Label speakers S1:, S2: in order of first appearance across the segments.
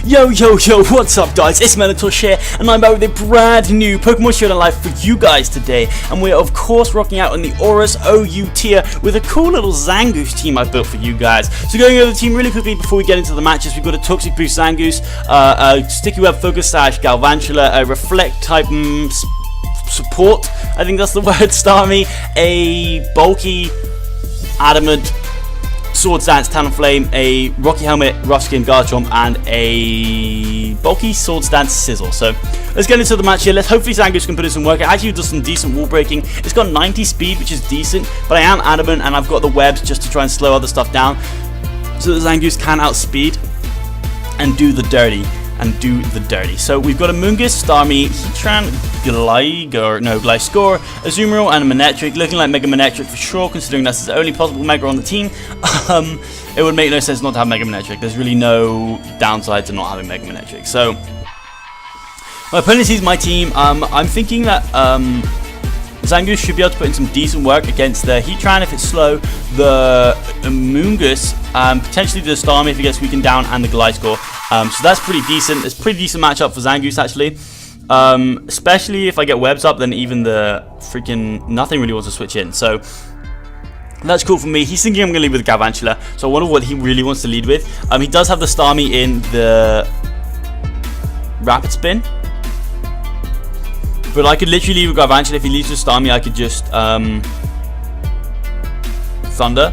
S1: Yo, what's up guys, it's Melontosh here, and I'm back with a brand new Pokemon Showdown live for you guys today, and we're of course rocking out on the Aurus OU tier with a cool little Zangoose team I built for you guys. So going over the team really quickly before we get into the matches, we've got a Toxic Boost Zangoose, a Sticky Web Focus Sash Galvantula, a Reflect type support, I think that's the word, Starmie, a bulky Adamant Swords Dance Talonflame, a Rocky Helmet Rough Skin Garchomp, and a bulky Swords Dance Sizzle. So let's get into the match here. Let's hopefully Zangoose can put in some work. It actually does some decent wall breaking. It's got 90 speed, which is decent, but I am adamant and I've got the webs just to try and slow other stuff down so that Zangoose can outspeed and do the dirty. So we've got a Moongus, Starmie, Heatran, Gliscor, a Azumarill, and a Manectric, looking like Mega Manectric for sure, considering that's the only possible Mega on the team. It would make no sense not to have Mega Manectric. There's really no downside to not having Mega Manectric. So my opponent sees my team. I'm thinking that Zangoose should be able to put in some decent work against the Heatran if it's slow, the Moongus, potentially the Starmie if it gets weakened down, and the Gliscor. So that's pretty decent. It's a pretty decent matchup for Zangoose actually. Especially if I get webs up, then even the freaking nothing really wants to switch in. So that's cool for me. He's thinking I'm going to lead with Galvantula, so I wonder what he really wants to lead with. He does have the Starmie in the Rapid Spin, but I could literally lead with Galvantula. If he leads with Starmie, I could just Thunder.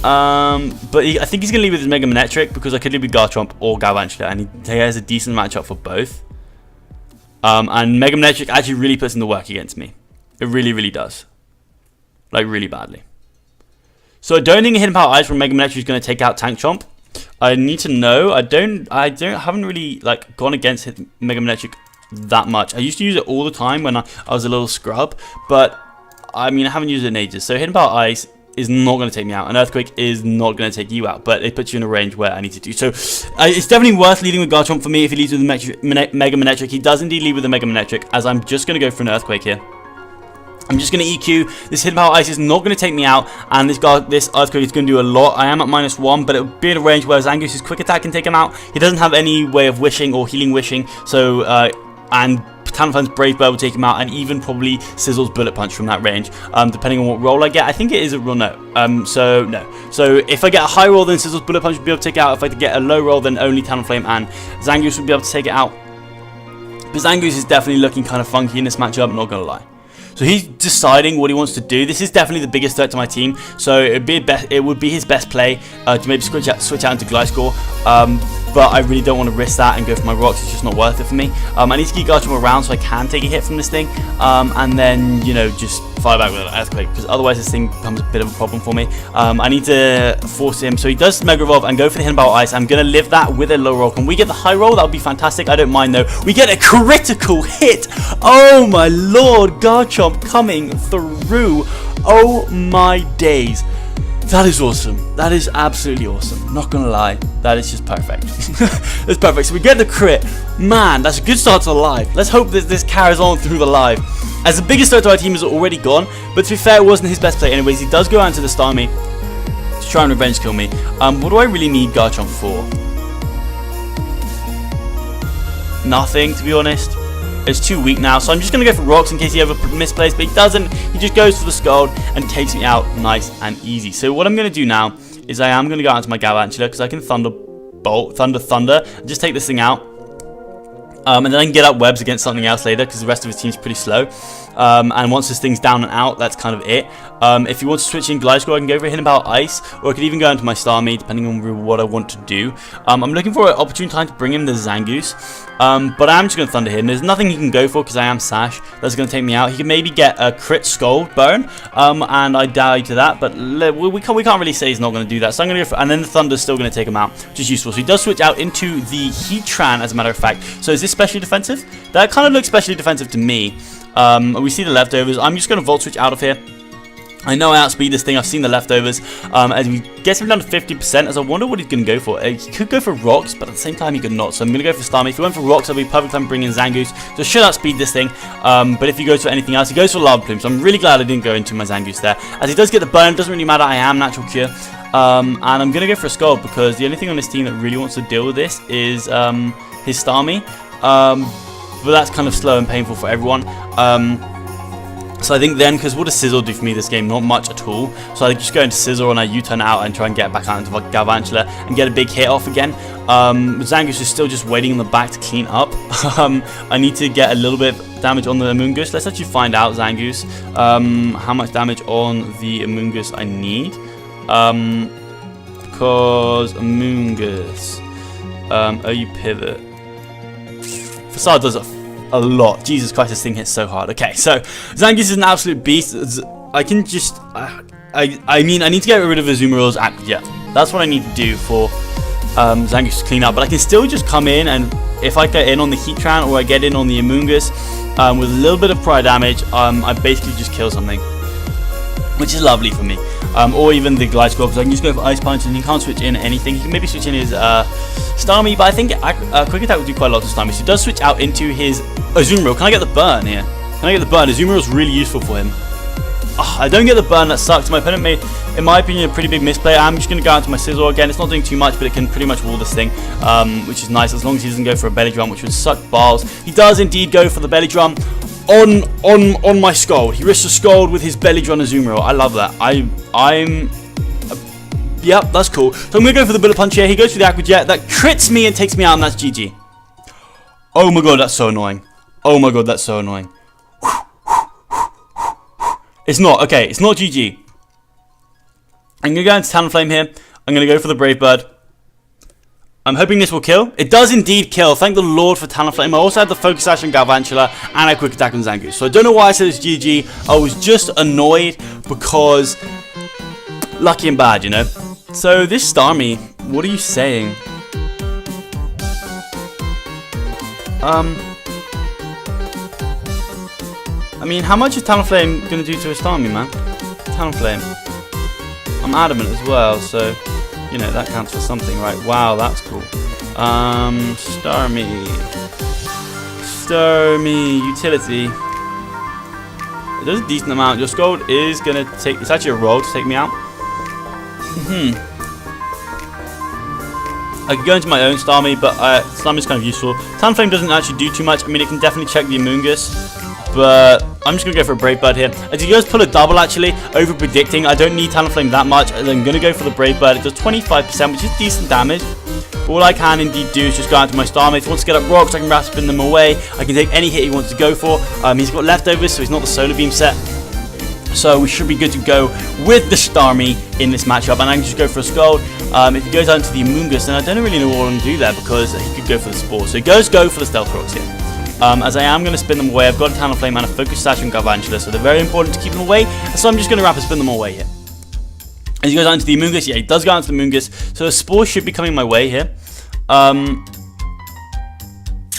S1: But I think he's going to lead with his Mega Manectric because I could lead with Garchomp or Galvantula, and he has a decent matchup for both. And Mega Manectric actually really puts in the work against me. It really does. Like, really badly. So I don't think a Hidden Power Ice from Mega Manectric is going to take out Tank Chomp. I need to know. I haven't really like gone against Mega Manectric that much. I used to use it all the time when I was a little scrub, but I mean I haven't used it in ages. So Hidden Power Ice is not going to take me out. An Earthquake is not going to take you out, but it puts you in a range where I need to do. So it's definitely worth leading with Garchomp for me if he leads with the Mega Manectric. He does indeed lead with the Mega Manectric, as I'm just going to go for an Earthquake here. I'm just going to EQ. This Hidden Power Ice is not going to take me out, and this Earthquake is going to do a lot. I am at -1, but it would be in a range where Zangoose's Quick Attack can take him out. He doesn't have any way of wishing or healing wishing, so and Talonflame's Brave Bird will take him out, and even probably Sizzle's Bullet Punch from that range, depending on what roll I get. I think it is a roll, no. So no. So if I get a high roll, then Sizzle's Bullet Punch will be able to take it out. If I get a low roll, then only Talonflame and Zangoose will be able to take it out. But Zangoose is definitely looking kind of funky in this matchup, not gonna lie. So he's deciding what he wants to do. This is definitely the biggest threat to my team, so it would be his best play to maybe switch out into Gliscor. But I really don't want to risk that and go for my rocks. It's just not worth it for me. I need to keep Garchomp around so I can take a hit from this thing, and then just fire back with an Earthquake, because otherwise this thing becomes a bit of a problem for me. I need to force him, so he does Mega Evolve and go for the Hidden Power Ice. I'm going to live that with a low roll. Can we get the high roll? That would be fantastic. I don't mind though. We get a critical hit. Oh my lord, Garchomp coming through. Oh my days. That is awesome. That is absolutely awesome. Not gonna lie, that is just perfect. It's perfect. So we get the crit. Man, that's a good start to the live. Let's hope that this carries on through the live, as the biggest threat to our team is already gone. But to be fair, it wasn't his best play anyways. He does go out into the Starmie to try and revenge kill me. What do I really need Garchomp for? Nothing, to be honest. It's too weak now, so I'm just going to go for rocks in case he ever misplays, but he doesn't. He just goes for the Scald and takes me out nice and easy. So what I'm going to do now is I am going to go out into my Galvantula, because I can Thunderbolt, Thunder, and just take this thing out. And then I can get up webs against something else later, because the rest of his team's pretty slow. And once this thing's down and out, that's kind of it. If you want to switch in Gliscor, I can go for Hidden Power Ice, or I could even go into my Starmie, depending on what I want to do. I'm looking for an opportune time to bring in the Zangoose, but I'm just going to Thunder him. There's nothing he can go for, because I am Sash. That's going to take me out. He can maybe get a crit Scald Burn, and I die to that, but we can't really say he's not going to do that. So I'm going to go for, and then the Thunder's still going to take him out, which is useful. So he does switch out into the Heatran, as a matter of fact. So is this specially defensive? That kind of looks specially defensive to me. We see the leftovers. I'm just going to Volt Switch out of here. I know I outspeed this thing. I've seen the leftovers. As we get him down to 50%, as I wonder what he's going to go for. He could go for rocks, but at the same time he could not. So I'm going to go for Starmie. If he went for rocks, that'll be perfect time to bring in Zangoose. So should outspeed this thing. But if he goes for anything else, he goes for Lava Plume. So I'm really glad I didn't go into my Zangoose there. As he does get the burn, it doesn't really matter. I am Natural Cure. And I'm going to go for a Scald because the only thing on this team that really wants to deal with this is his Starmie. But that's kind of slow and painful for everyone. So I think then, because what does Sizzle do for me this game? Not much at all. So I just go into Sizzle and I U-turn out and try and get back out into Galvantula and get a big hit off again. Zangoose is still just waiting in the back to clean up. I need to get a little bit of damage on the Amoonguss. Let's actually find out, Zangoose, how much damage on the Amoonguss I need. Because Amoonguss, OU pivot. Facade does a lot. Jesus Christ, this thing hits so hard. Okay, so Zangoose is an absolute beast. I can just, I mean, I need to get rid of Azumarill's Aquajet. That's what I need to do for Zangoose to clean up. But I can still just come in, and if I get in on the Heatran or I get in on the Amoonguss with a little bit of prior damage, I basically just kill something, which is lovely for me. Or even the Glide Squall, because I can just go for Ice Punch and he can't switch in anything. He can maybe switch in his Starmie, but I think Quick Attack would do quite a lot to Starmie. So he does switch out into his Azumarill. Can I get the burn here? Can I get the burn? Azumarill's really useful for him. Oh, I don't get the burn, that sucks. My opponent made, in my opinion, a pretty big misplay. I'm just going to go out to my Sizzle again. It's not doing too much, but it can pretty much wall this thing, which is nice, as long as he doesn't go for a Belly Drum, which would suck balls. He does indeed go for the Belly Drum on my Scald. He risks a Scald with his Belly Drum Azumarill. I love that. Yep, that's cool. So I'm going to go for the Bullet Punch here. He goes for the Aqua Jet. That crits me and takes me out, and that's GG. Oh my god, that's so annoying. Oh my god, that's so annoying. It's not. Okay, it's not GG. I'm going to go into Talonflame here. I'm going to go for the Brave Bird. I'm hoping this will kill. It does indeed kill. Thank the Lord for Talonflame. I also had the Focus Sash on Galvantula and a Quick Attack on Zangoose. So I don't know why I said it's GG. I was just annoyed because lucky and bad, you know. So this Starmie, what are you saying? I mean, how much is Talonflame going to do to a Starmie, man? Talonflame. I'm adamant as well, so, you know, that counts for something, right? Wow, that's cool. Starmie. Starmie, utility. It does a decent amount. Your Scald is going to take, it's actually a roll to take me out. I could go into my own Starmie, but Starmie's kind of useful. Talonflame doesn't actually do too much. I mean, it can definitely check the Amoonguss, but I'm just going to go for a Brave Bird here. As he goes pull a double, actually, over predicting. I don't need Talonflame that much. I'm going to go for the Brave Bird. It does 25%, which is decent damage. All I can indeed do is just go out to my Starmie. If he wants to get up rocks, I can Rapid Spin them away. I can take any hit he wants to go for. He's got leftovers, so he's not the Solar Beam set. So we should be good to go with the Starmie in this matchup, and I can just go for a Scald. If he goes out into the Amoonguss, then I don't really know what I'm going to do there, because he could go for the Spore. So he goes go for the Stealth Rocks here. As I am going to spin them away, I've got a Talonflame and a Focus Sash on Galvantula, so they're very important to keep them away, so I'm just going to Rapid Spin them away here. As he goes out into the Amoonguss, yeah, he does go out into the Amoonguss, so a Spore should be coming my way here.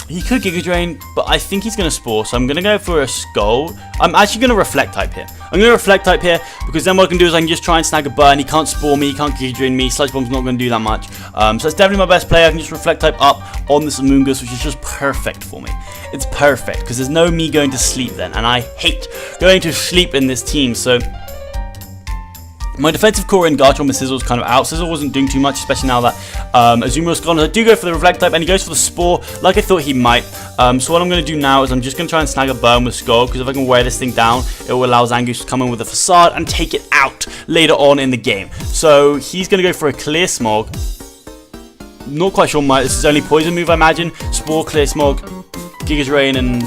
S1: He could Giga Drain, but I think he's going to Spore, so I'm going to go for a Scald. I'm actually going to Reflect type here. I'm going to Reflect type here, because then what I can do is I can just try and snag a burn. He can't Spore me, he can't Giga Drain me, Sludge Bomb's not going to do that much. So that's definitely my best play. I can just Reflect type up on this Amoonguss, which is just perfect for me. It's perfect, because there's no me going to sleep then, and I hate going to sleep in this team, so my defensive core in Garchomp and Sizzle is kind of out. Sizzle wasn't doing too much, especially now that Azumarill gone. I do go for the Reflect type, and he goes for the Spore, like I thought he might. So what I'm going to do now is I'm just going to try and snag a burn with Scald, because if I can wear this thing down, it will allow Zangoose to come in with a Facade and take it out later on in the game. So he's going to go for a Clear Smog. Not quite sure this is only Poison move, I imagine. Spore, Clear Smog, Giga Drain, and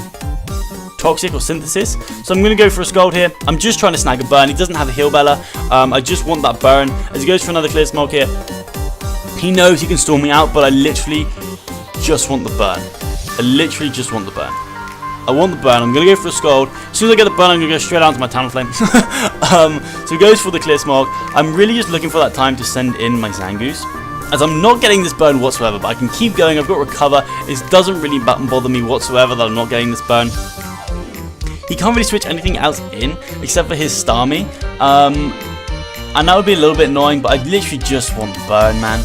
S1: Toxic or Synthesis. So I'm going to go for a Scald here. I'm just trying to snag a burn. He doesn't have a Heal Bella. I just want that burn. As he goes for another Clear Smog here, he knows he can Storm me out, but I literally just want the burn. I literally just want the burn. I want the burn. I'm going to go for a Scald. As soon as I get the burn, I'm going to go straight out to my Talonflame. So he goes for the Clear Smog. I'm really just looking for that time to send in my Zangoose, as I'm not getting this burn whatsoever, but I can keep going. I've got Recover. It doesn't really bother me whatsoever that I'm not getting this burn. He can't really switch anything else in except for his Starmie, and that would be a little bit annoying, but I literally just want the burn, man.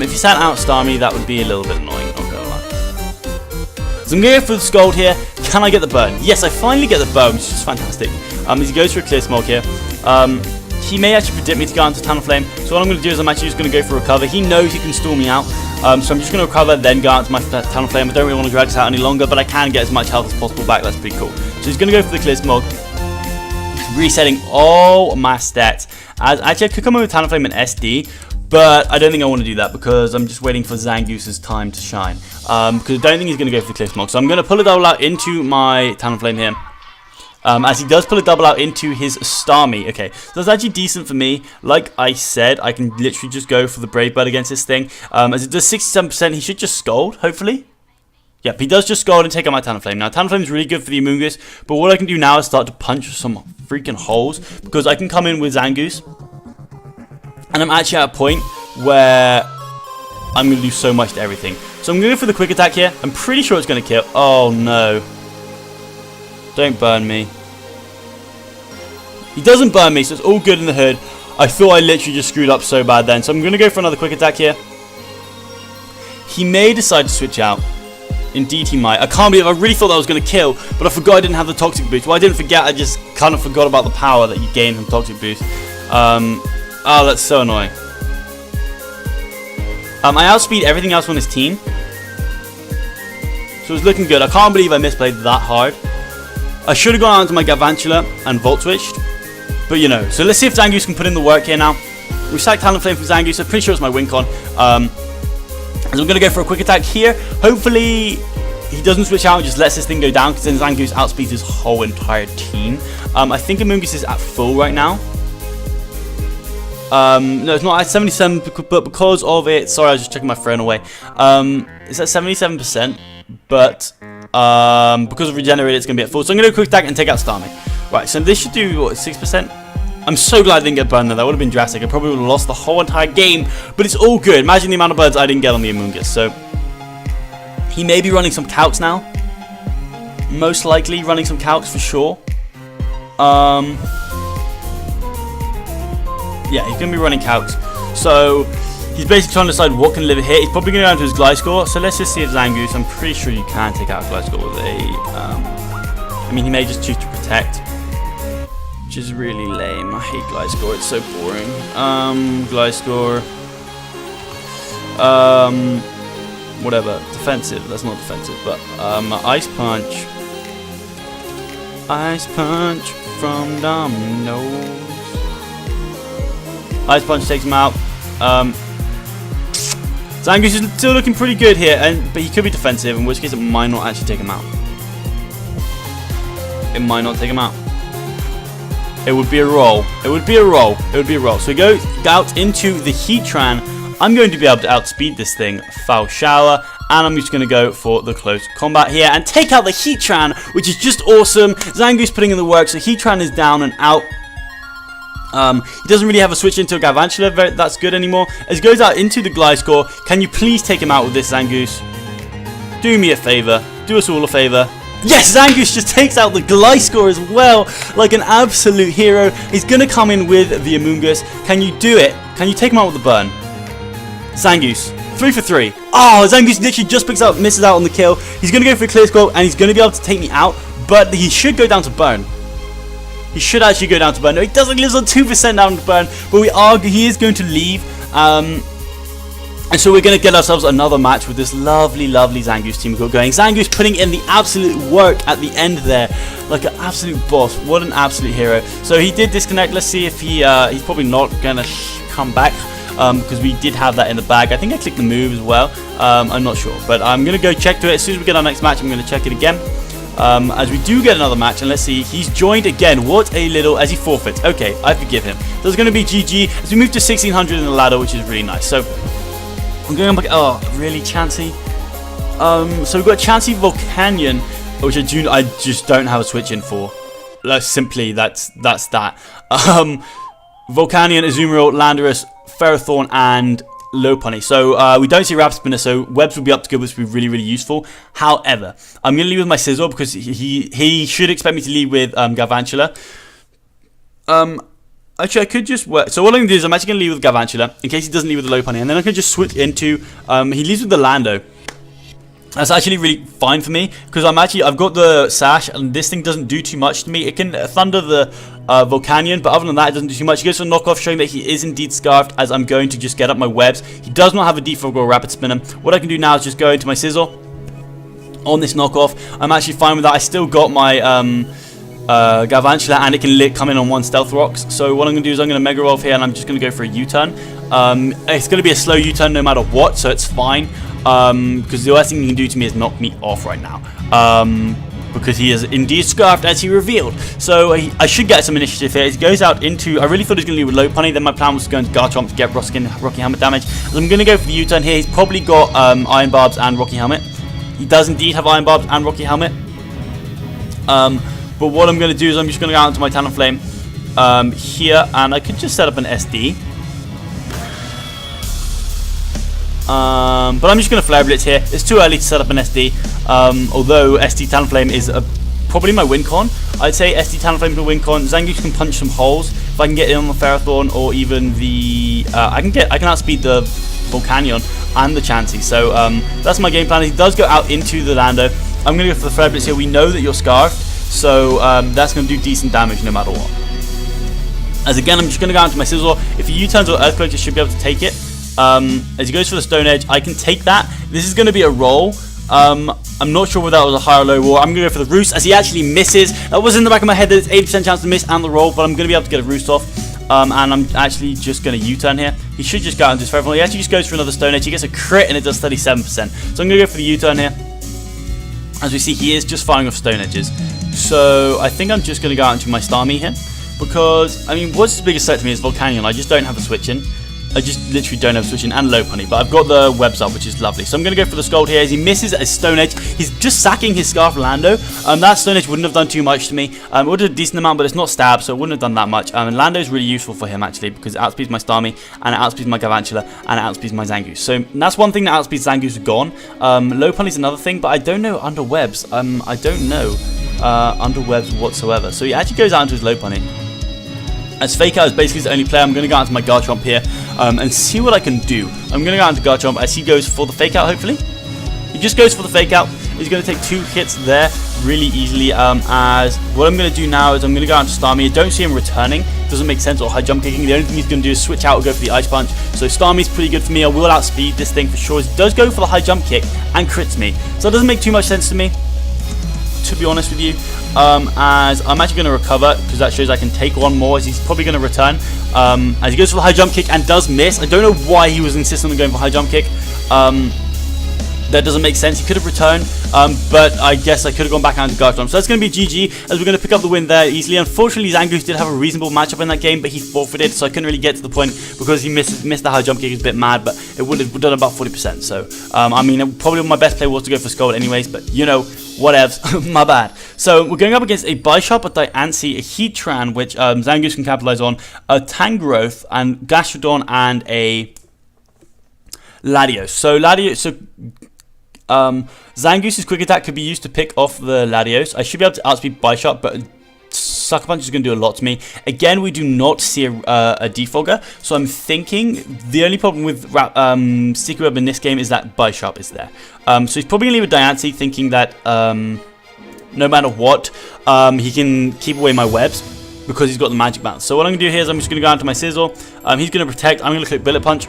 S1: If he sent out Starmie, that would be a little bit annoying, not gonna lie. So I'm going to go for the Scald here. Can I get the burn? Yes, I finally get the burn, which is fantastic. As he goes for a Clear Smog here, he may actually predict me to go into Talonflame. So what I'm going to do is I'm actually just going to go for Recover. He knows he can stall me out. So I'm just going to Recover, then go out to my Talonflame. I don't really want to drag this out any longer, but I can get as much health as possible back. That's pretty cool. So he's going to go for the Clear Smog. Resetting all my stats. Actually, I could come in with Talonflame and SD, but I don't think I want to do that because I'm just waiting for Zangoose's time to shine. Because I don't think he's going to go for the Clear Smog. So I'm going to pull a double out into my Talonflame here. As he does pull a double out into his Starmie. Okay, so that's actually decent for me. Like I said, I can literally just go for the Brave Bird against this thing. As it does 67%, he should just Scold, hopefully. Yep, he does just Scold and take out my Talonflame. Now, Talonflame is really good for the Amoonguss, but what I can do now is start to punch some freaking holes, because I can come in with Zangoose, and I'm actually at a point where I'm going to do so much to everything. So I'm going to go for the Quick Attack here. I'm pretty sure it's going to kill. Oh, no. Don't burn me. He doesn't burn me, so it's all good in the hood. I thought I literally just screwed up so bad then. So I'm going to go for another Quick Attack here. He may decide to switch out. Indeed he might. I can't believe I really thought that was going to kill, but I forgot I didn't have the Toxic Boost. Well, I didn't forget, I just kind of forgot about the power that you gain from Toxic Boost. Oh, that's so annoying. I outspeed everything else on his team. So it's looking good. I can't believe I misplayed that hard. I should have gone out into my Galvantula and Volt Switched. But you know, so let's see if Zangoose can put in the work here now. We sacked Talonflame from Zangoose. I'm pretty sure it's my Wincon. So I'm going to go for a Quick Attack here. Hopefully he doesn't switch out and just lets this thing go down, because then Zangoose outspeeds his whole entire team. I think Amoonguss is at full right now. No, it's not at 77, but because of it... Sorry, I was just checking my phone away. It's at 77%, but because of Regenerate, it's going to be at full. So I'm going to do a Quick Attack and take out Starmie. Right, so this should do, what, 6%? I'm so glad I didn't get burned there. That would have been drastic. I probably would have lost the whole entire game, but it's all good. Imagine the amount of birds I didn't get on the Amoonguss. So he may be running some Calcs now. Most likely running some Calcs for sure. Yeah, he's going to be running Calcs. So he's basically trying to decide what can live here. He's probably going to go down to his Gliscor. So let's just see if Zangoose, I'm pretty sure you can take out Gliscor with a... I mean, he may just choose to Protect, which is really lame. I hate Gliscor, it's so boring. Gliscor. Whatever. Defensive, that's not defensive, but Ice Punch. Ice Punch from Domino's. Ice Punch takes him out. Zangoose is still looking pretty good here, but he could be defensive, in which case it might not actually take him out. It might not take him out. It would be a roll. It would be a roll. It would be a roll. So we go out into the Heatran. I'm going to be able to outspeed this thing. Foul Shower. And I'm just going to go for the close combat here and take out the Heatran, which is just awesome. Zangoose putting in the work. So Heatran is down and out. He doesn't really have a switch into a Galvantula. That's good anymore. As he goes out into the Gliscor, can you please take him out with this, Zangoose? Do me a favor. Do us all a favor. Yes, Zangoose just takes out the Gliscor as well, like an absolute hero. He's going to come in with the Amoonguss. Can you do it? Can you take him out with the burn? Zangoose, 3 for 3. Oh, Zangoose literally just misses out on the kill. He's going to go for a Clear Skull, and he's going to be able to take me out, but he should go down to burn. He should actually go down to burn. No, he doesn't. He lives on 2% down to burn, but he is going to leave. And so we're going to get ourselves another match with this lovely, lovely Zangoose team going. Zangoose putting in the absolute work at the end there. Like an absolute boss. What an absolute hero. So he did disconnect. Let's see if he's probably not going to come back. Because we did have that in the bag. I think I clicked the move as well. I'm not sure. But I'm going to go check to it. As soon as we get our next match, I'm going to check it again. As we do get another match, and let's see, he's joined again. What a little, as he forfeits. Okay, I forgive him. So it's going to be GG as we move to 1600 in the ladder, which is really nice. So I'm going back. Oh, really, Chansey? So we've got Chansey Volcanion, which I just don't have a switch in for. Simply, that's that. Volcanion, Azumarill, Landorus, Ferrothorn, and Lopunny. So we don't see Rapid Spinner, so Webs will be up to good, which will be really, really useful. However, I'm going to lead with my Sizzle because he should expect me to lead with Galvantula. Actually, I could just work. So what I'm going to do is I'm actually going to lead with Galvantula in case he doesn't lead with the Lopunny, and then I can just switch into. He leads with the Lando. That's actually really fine for me because I've got the sash and this thing doesn't do too much to me. It can thunder the Volcanion, but other than that, it doesn't do too much. He goes for a knockoff, showing that he is indeed scarfed, as I'm going to just get up my webs. He does not have a defog or a rapid spinner. What I can do now is just go into my sizzle on this knockoff. I'm actually fine with that. I still got my Galvantula, and it can come in on 1 stealth rocks. So what I'm going to do is I'm going to Mega Evolve here, and I'm just going to go for a U-turn. It's going to be a slow U-turn no matter what, so it's fine. Because the worst thing he can do to me is knock me off right now. Because he is indeed scarfed, as he revealed. So I should get some initiative here. He goes out into... I really thought he was going to leave with low punny. Then my plan was to go into Garchomp to get Rocky Helmet damage. So I'm going to go for the U-turn here. He's probably got Iron Barbs and Rocky Helmet. He does indeed have Iron Barbs and Rocky Helmet. But what I'm going to do is I'm just going to go out into my Talonflame here. And I could just set up an SD. But I'm just going to Flare Blitz here. It's too early to set up an SD. Although SD Talonflame is probably my win con. I'd say SD Talonflame is my win con. Zangoose can punch some holes. If I can get in on the Ferrothorn or even the... I can outspeed the Volcanion and the Chansey. So that's my game plan. He does go out into the Lando. I'm going to go for the Flare Blitz here. We know that you're scarfed. So that's going to do decent damage no matter what. As again, I'm just going to go out into my Sizzle. If he U-turns or Earthquake, I should be able to take it. As he goes for the Stone Edge, I can take that. This is going to be a roll. I'm not sure whether that was a high or low roll. I'm going to go for the Roost, as he actually misses. That was in the back of my head that it's 80% chance to miss and the roll, but I'm going to be able to get a Roost off. And I'm actually just going to U-turn here. He should just go out into his Ferrothorn. He actually just goes for another Stone Edge. He gets a crit and it does 37%. So I'm going to go for the U-turn here. As we see, he is just firing off Stone Edges. So I think I'm just going to go out into my Starmie here. Because, I mean, what's the biggest threat to me is Volcanion. I just don't have a switch in. I just literally don't have a switch in, and low punny, but I've got the webs up, which is lovely. So I'm going to go for the Scald here. As he misses a Stone Edge, he's just sacking his Scarf Lando. That Stone Edge wouldn't have done too much to me. It would have a decent amount, but it's not stab, so it wouldn't have done that much. And Lando is really useful for him, actually, because it outspeeds my Starmie, and it outspeeds my Galvantula, and it outspeeds my Zangoose. So that's one thing that outspeeds Zangoose gone. Low punny is another thing, but I don't know under webs. I don't know under webs whatsoever. So he actually goes out into his low punny. As Fake Out is basically his only player, I'm going to go out to my Garchomp here and see what I can do. I'm going to go out to Garchomp as he goes for the Fake Out, hopefully. He just goes for the Fake Out. He's going to take 2 hits there really easily. As what I'm going to do now is I'm going to go out to Starmie. I don't see him returning. Doesn't make sense, or high jump kicking. The only thing he's going to do is switch out or go for the Ice Punch. So Starmie's pretty good for me. I will outspeed this thing for sure. He does go for the high jump kick and crits me. So it doesn't make too much sense to me, to be honest with you. As I'm actually going to recover, because that shows I can take one more, as he's probably going to return. As he goes for the high jump kick and does miss. I don't know why he was insistent on going for high jump kick. That doesn't make sense. He could have returned, but I guess I could have gone back out to Garchomp. So that's going to be GG, as we're going to pick up the win there easily. Unfortunately, Zangoose did have a reasonable matchup in that game, but he forfeited, so I couldn't really get to the point because he missed the high jump kick. He's a bit mad, but it would have done about 40%. So, I mean, probably my best play was to go for Scald anyways, but you know, whatevs, my bad. So we're going up against a Bisharp, a Diancie, a Heatran, which Zangoose can capitalize on, a Tangrowth, and Gastrodon, and a Latios. So Zangoose's Quick Attack could be used to pick off the Latios. I should be able to outspeed Bisharp, but Sucker Punch is going to do a lot to me. Again, we do not see a Defogger, so I'm thinking the only problem with Sticky Web in this game is that Bisharp is there. So he's probably going to leave a Diancie, thinking that no matter what, he can keep away my webs because he's got the Magic Bounce. So what I'm going to do here is I'm just going to go into my Sizzle. He's going to protect. I'm going to click Bullet Punch.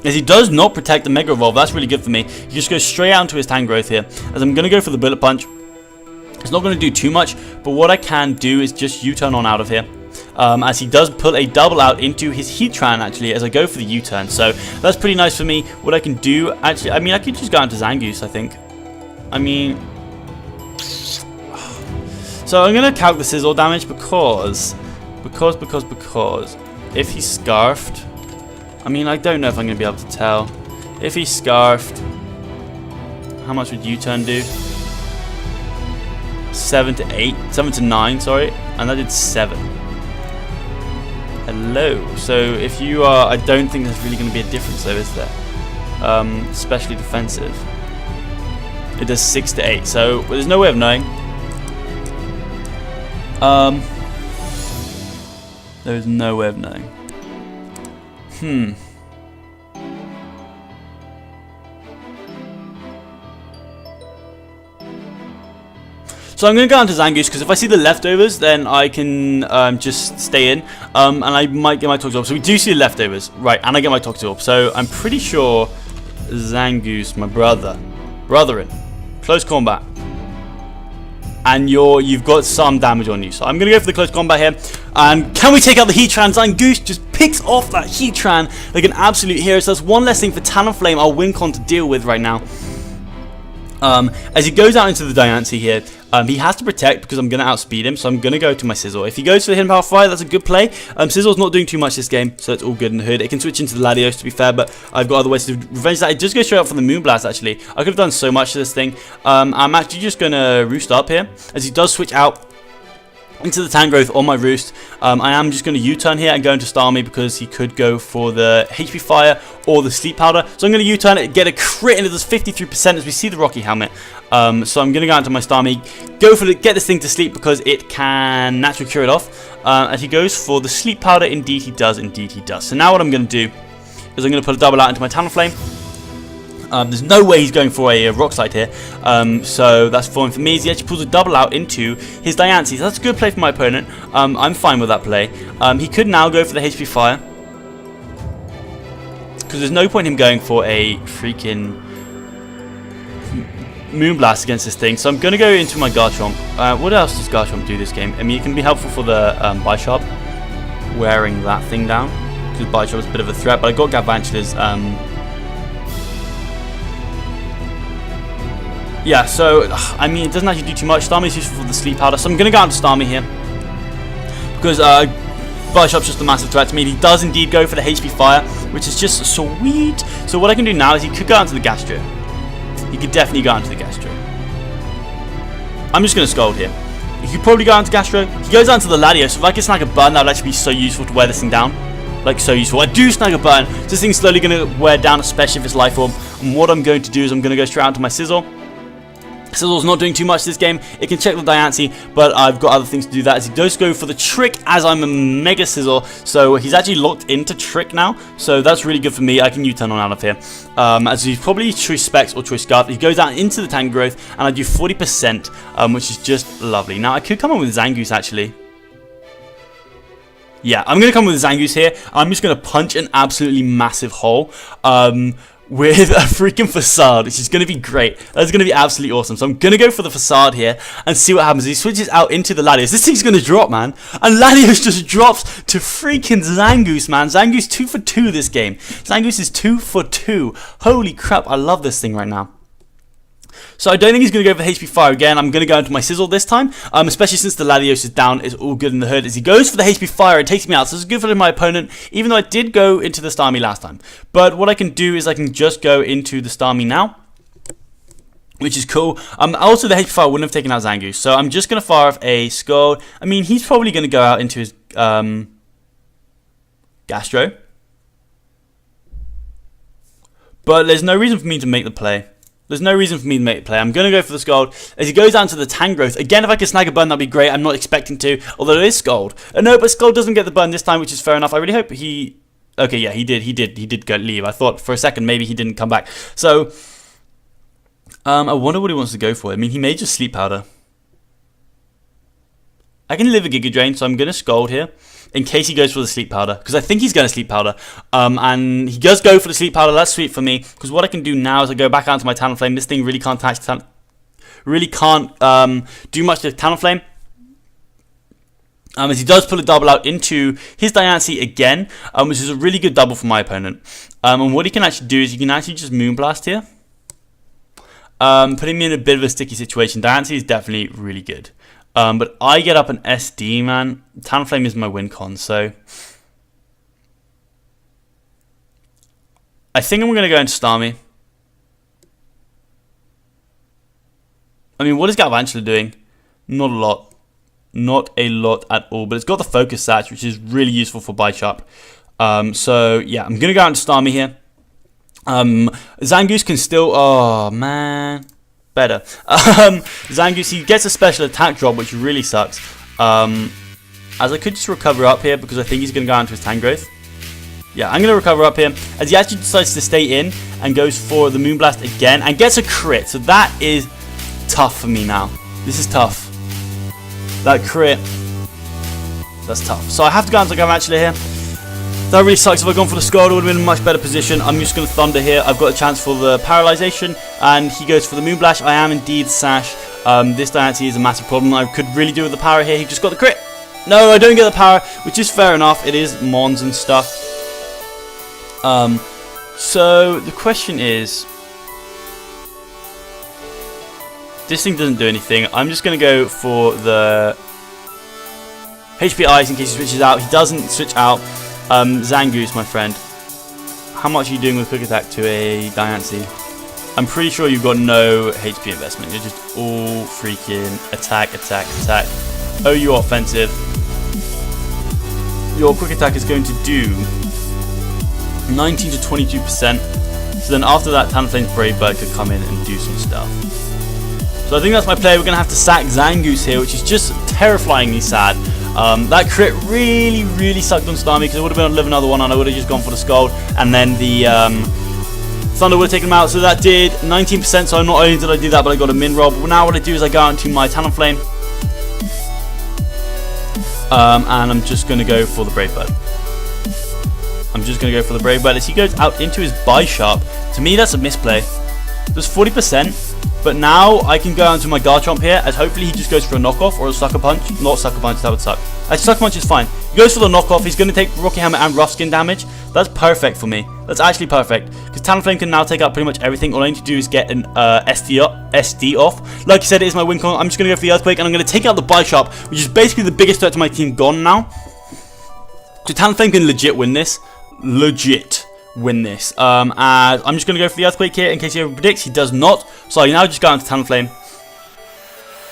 S1: As he does not protect the Mega Evolve, that's really good for me. He just goes straight out into his Tangrowth here. As I'm going to go for the Bullet Punch. It's not going to do too much, but what I can do is just U-turn on out of here. As he does put a double out into his Heatran, actually, as I go for the U-turn. So that's pretty nice for me. What I can do, actually, I mean, I could just go into Zangoose, I think. I mean... So I'm going to calc the Sizzle damage because if he's Scarfed... I mean, I don't know if I'm going to be able to tell. If he's Scarfed, how much would U-turn do? 7 to 9, sorry. And that did 7. Hello. So if you are, I don't think there's really going to be a difference though, is there? Especially defensive. It does 6 to 8. So well, there's no way of knowing. There's no way of knowing. So I'm going to go on to Zangoose, because if I see the leftovers, then I can just stay in, and I might get my Toxic Orb. So we do see the leftovers, right, and I get my Toxic Orb. So I'm pretty sure Zangoose, my brethren, close combat. And you've got some damage on you. So I'm going to go for the close combat here. And can we take out the Heatran? Zangoose just picks off that Heatran like an absolute hero. So that's one less thing for Talonflame, our win con, to deal with right now. As he goes out into the Diancie here, he has to protect because I'm going to outspeed him, so I'm going to go to my Sizzle. If he goes for the Hidden Power Fire, that's a good play. Sizzle's not doing too much this game, so it's all good in the hood. It can switch into the Latios, to be fair, but I've got other ways to revenge that. It just goes straight up for the Moonblast, actually. I could have done so much to this thing. I'm actually just going to Roost up here, as he does switch out into the Tangrowth on my Roost. I am just going to U-turn here and go into Starmie, because he could go for the HP Fire or the Sleep Powder. So I'm going to U-turn it, get a crit into this 53% as we see the Rocky Helmet. So I'm going to go into my Starmie, get this thing to sleep, because it can naturally cure it off. As he goes for the Sleep Powder, indeed he does. So now what I'm going to do is I'm going to put a double out into my Talonflame. There's no way he's going for a Rock Slide here, so that's fine for me. He actually pulls a double out into his Diancie. So that's a good play for my opponent. I'm fine with that play. He could now go for the HP Fire, because there's no point in him going for a freaking Moonblast against this thing. So I'm going to go into my Garchomp. What else does Garchomp do this game? I mean, it can be helpful for the Bisharp, wearing that thing down, because Bisharp is a bit of a threat, but I got Galvantula's. Yeah, so, I mean, it doesn't actually do too much. Starmie is useful for the Sleep Powder, so I'm going to go out to Starmie here, because Bisharp's just a massive threat to me. He does indeed go for the HP Fire, which is just sweet. So what I can do now is he could go out to the Gastro. He could definitely go out to the Gastro. I'm just going to Scold here. He could probably go out to Gastro. He goes down to the Latios, so if I can snag a burn, that would actually be so useful to wear this thing down. Like, so useful. I do snag a burn. So this thing's slowly going to wear down, especially if it's Life Orb. And what I'm going to do is I'm going to go straight out to my Sizzle. Sizzle's not doing too much this game. It can check the Diancie, but I've got other things to do that, as he does go for the Trick, as I'm a Mega Sizzle. So he's actually locked into Trick now, so that's really good for me. I can U-turn on out of here. As he's probably Choice Specs or Choice Scarf. He goes out into the Tangrowth, and I do 40%, which is just lovely. Now, I could come on with Zangoose, actually. Yeah, I'm going to come with Zangoose here. I'm just going to punch an absolutely massive hole. With a freaking Facade, which is going to be great. That's going to be absolutely awesome. So I'm going to go for the Facade here and see what happens. He switches out into the Latios. This thing's going to drop, man. And Latios just drops to freaking Zangoose, man. Zangoose 2 for 2 this game. Zangoose is 2 for 2. Holy crap, I love this thing right now. So I don't think he's going to go for HP Fire again. I'm going to go into my Sizzle this time, especially since the Latios is down. It's all good in the hood. As he goes for the HP Fire, it takes me out. So it's good for my opponent, even though I did go into the Starmie last time. But what I can do is I can just go into the Starmie now, which is cool. Also, the HP Fire wouldn't have taken out Zangoose. So I'm just going to fire off a Scold. I mean, he's probably going to go out into his Gastro. But there's no reason for me to make the play. I'm going to go for the Scold. As he goes down to the Tangrowth. Again, if I can snag a burn, that'd be great. I'm not expecting to, although it is Scold. No, but Scold doesn't get the burn this time, which is fair enough. I really hope he... Okay, yeah, he did go leave. I thought for a second maybe he didn't come back. So, I wonder what he wants to go for. I mean, he may just Sleep Powder. I can live a Giga Drain, so I'm going to Scold here, in case he goes for the Sleep Powder, because I think he's going to Sleep Powder, and he does go for the Sleep Powder. That's sweet for me, because what I can do now is I go back out to my Talonflame. This thing really can't do much to Talonflame. As he does pull a double out into his Diancie again, which is a really good double for my opponent. And what he can actually do is he can actually just Moonblast here, putting me in a bit of a sticky situation. Diancie is definitely really good. But I get up an SD, man. Talonflame is my win con, so I think I'm going to go into Starmie. I mean, what is Galvantula doing? Not a lot. Not a lot at all. But it's got the Focus Sash, which is really useful for Bisharp. So, yeah, I'm going to go out into Starmie here. Zangoose can still... Oh, man... Better. Zangoose, he gets a special attack drop, which really sucks. As I could just recover up here, because I think he's going to go into his Tangrowth. Yeah, I'm going to recover up here. As he actually decides to stay in and goes for the Moonblast again and gets a crit. So that is tough for me now. This is tough. That crit, that's tough. So I have to go into Galvantula here. That really sucks. If I'd gone for the Scald, I would have been in a much better position. I'm just going to Thunder here. I've got a chance for the Paralyzation, and he goes for the Moonblast. I am indeed Sash. This Diancie is a massive problem. I could really do with the power here. He just got the crit. No, I don't get the power, which is fair enough. It is Mons and stuff. So the question is, this thing doesn't do anything. I'm just going to go for the HP Ice in case he switches out. He doesn't switch out. Zangoose, my friend. How much are you doing with Quick Attack to a Diancie? I'm pretty sure you've got no HP investment. You're just all freaking attack, attack, attack. Oh, you're offensive. Your Quick Attack is going to do 19 to 22%. So then after that, Talonflame's Brave Bird could come in and do some stuff. So I think that's my play. We're going to have to sack Zangoose here, which is just terrifyingly sad. That crit really sucked on Starmie because it would have been able to live another one and I would have just gone for the Scald. And then the Thunder would have taken him out. So that did 19%. So not only did I do that, but I got a min roll. But now what I do is I go out into my Talonflame. And I'm just going to go for the Brave Bird. As he goes out into his Bisharp. To me, that's a misplay. There's 40%. But now I can go out into my Garchomp here, as hopefully he just goes for a knockoff or a Sucker Punch. Not Sucker Punch, that would suck. Actually, Sucker Punch is fine. He goes for the knockoff. He's going to take Rocky Hammer and Rough Skin damage. That's perfect for me. That's actually perfect. Because Talonflame can now take out pretty much everything. All I need to do is get an SD off. Like I said, it is my win con. I'm just going to go for the Earthquake, and I'm going to take out the Bisharp, which is basically the biggest threat to my team gone now. So Talonflame can legit win this. And I'm just going to go for the Earthquake here in case he ever predicts. He does not. So I now just go into Talonflame.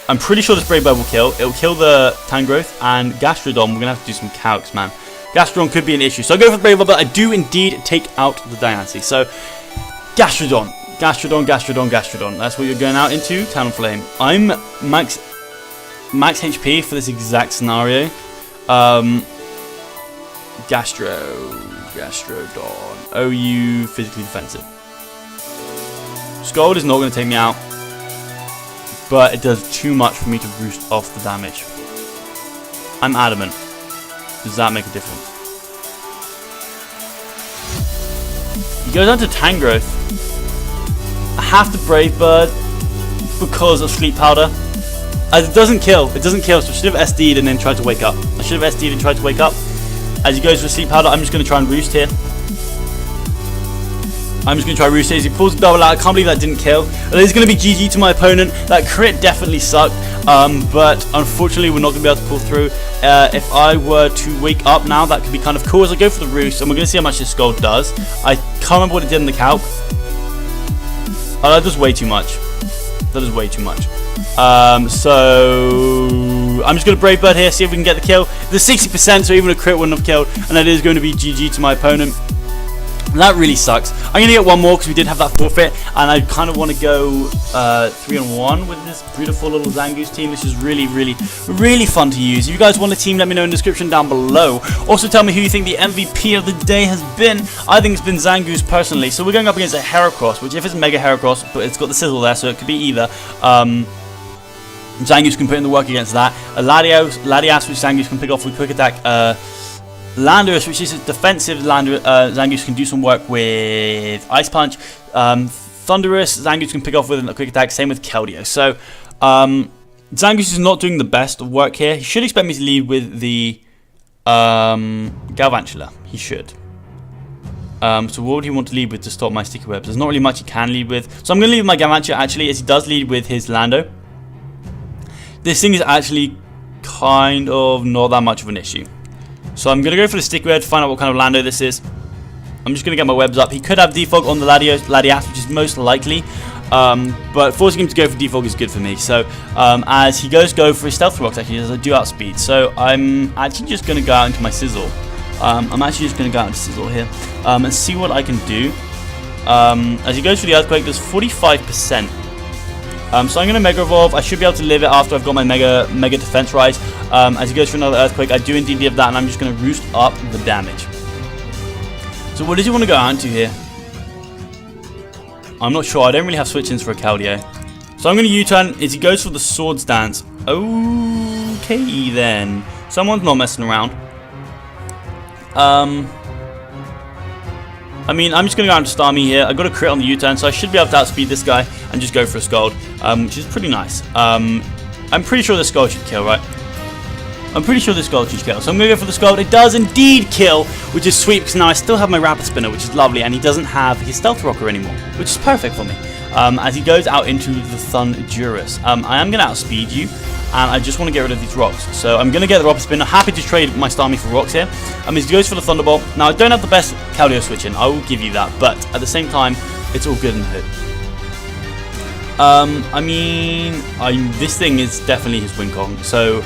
S1: I'm pretty sure this Brave Bird will kill. It will kill the Tangrowth and Gastrodon. We're going to have to do some calcs, man. Gastrodon could be an issue. So I go for the Brave Bird, but I do indeed take out the Diancie. So Gastrodon. That's what you're going out into, Talonflame. I'm max HP for this exact scenario. Gastrodon. OU physically defensive. Scald is not going to take me out, but it does too much for me to roost off the damage. I'm adamant. Does that make a difference? He goes on to Tangrowth. I have to Brave Bird because of Sleep Powder. It doesn't kill. So I should have SD'd and then tried to wake up. As he goes for Sleep Powder, I'm just going to try and roost here. As he pulls the double out. I can't believe that didn't kill. It is going to be GG to my opponent. That crit definitely sucked. But unfortunately, we're not going to be able to pull through. If I were to wake up now, that could be kind of cool. As I go for the roost, and we're going to see how much this Scald does. I can't remember what it did in the calc. Oh, that does way too much. So I'm just going to Brave Bird here, see if we can get the kill. The 60%, so even a crit wouldn't have killed, and that is going to be GG to my opponent. And that really sucks. I'm going to get one more because we did have that forfeit, and I kind of want to go 3-on-1 with this beautiful little Zangoose team. This is really fun to use. If you guys want a team, let me know in the description down below. Also, tell me who you think the MVP of the day has been. I think it's been Zangoose personally. So we're going up against a Heracross, which if it's Mega Heracross, but it's got the sizzle there, so it could be either. Zangoose can put in the work against that. A Latias, which Zangoose can pick off with Quick Attack. Landorus, which is a defensive Zangoose, can do some work with Ice Punch. Thunderous, Zangoose can pick off with a Quick Attack. Same with Keldeo. So Zangoose is not doing the best of work here. He should expect me to lead with the Galvantula. He should. So what would he want to lead with to stop my Sticky Webs? There's not really much he can lead with. So I'm going to lead with my Galvantula actually, as he does lead with his Lando. This thing is actually kind of not that much of an issue. So I'm going to go for the Sticky Web to find out what kind of Lando this is. I'm just going to get my webs up. He could have Defog on the Latias, which is most likely. But forcing him to go for Defog is good for me. So as he go for his Stealth Rocks, actually, as I do outspeed. So I'm actually just going to go out into my Sizzle. Here and see what I can do. As he goes for the Earthquake, there's 45%. So I'm going to Mega Evolve. I should be able to live it after I've got my Mega Defense Rise. As he goes for another Earthquake, I do indeed live that, and I'm just going to roost up the damage. So what does he want to go on to here? I'm not sure. I don't really have switch-ins for a Keldeo. So I'm going to U-turn as he goes for the Swords Dance. Okay then. Someone's not messing around. I mean, I'm just going to go out to Starmie here. I got a crit on the U-turn, so I should be able to outspeed this guy and just go for a Scald, which is pretty nice. I'm pretty sure the Scald should kill, right? I'm pretty sure the Scald should kill. So I'm going to go for the Scald. It does indeed kill, which is sweet, because now I still have my Rapid Spinner, which is lovely, and he doesn't have his Stealth Rocker anymore, which is perfect for me. As he goes out into the Thundurus. I am going to outspeed you, and I just want to get rid of these rocks. So I'm going to get the Rapid Spinner. Happy to trade my Starmie for rocks here. As he goes for the Thunderbolt. Now, I don't have the best Keldeo switch in, I will give you that, but at the same time, it's all good in the hood. I mean, this thing is definitely his Wing Kong, so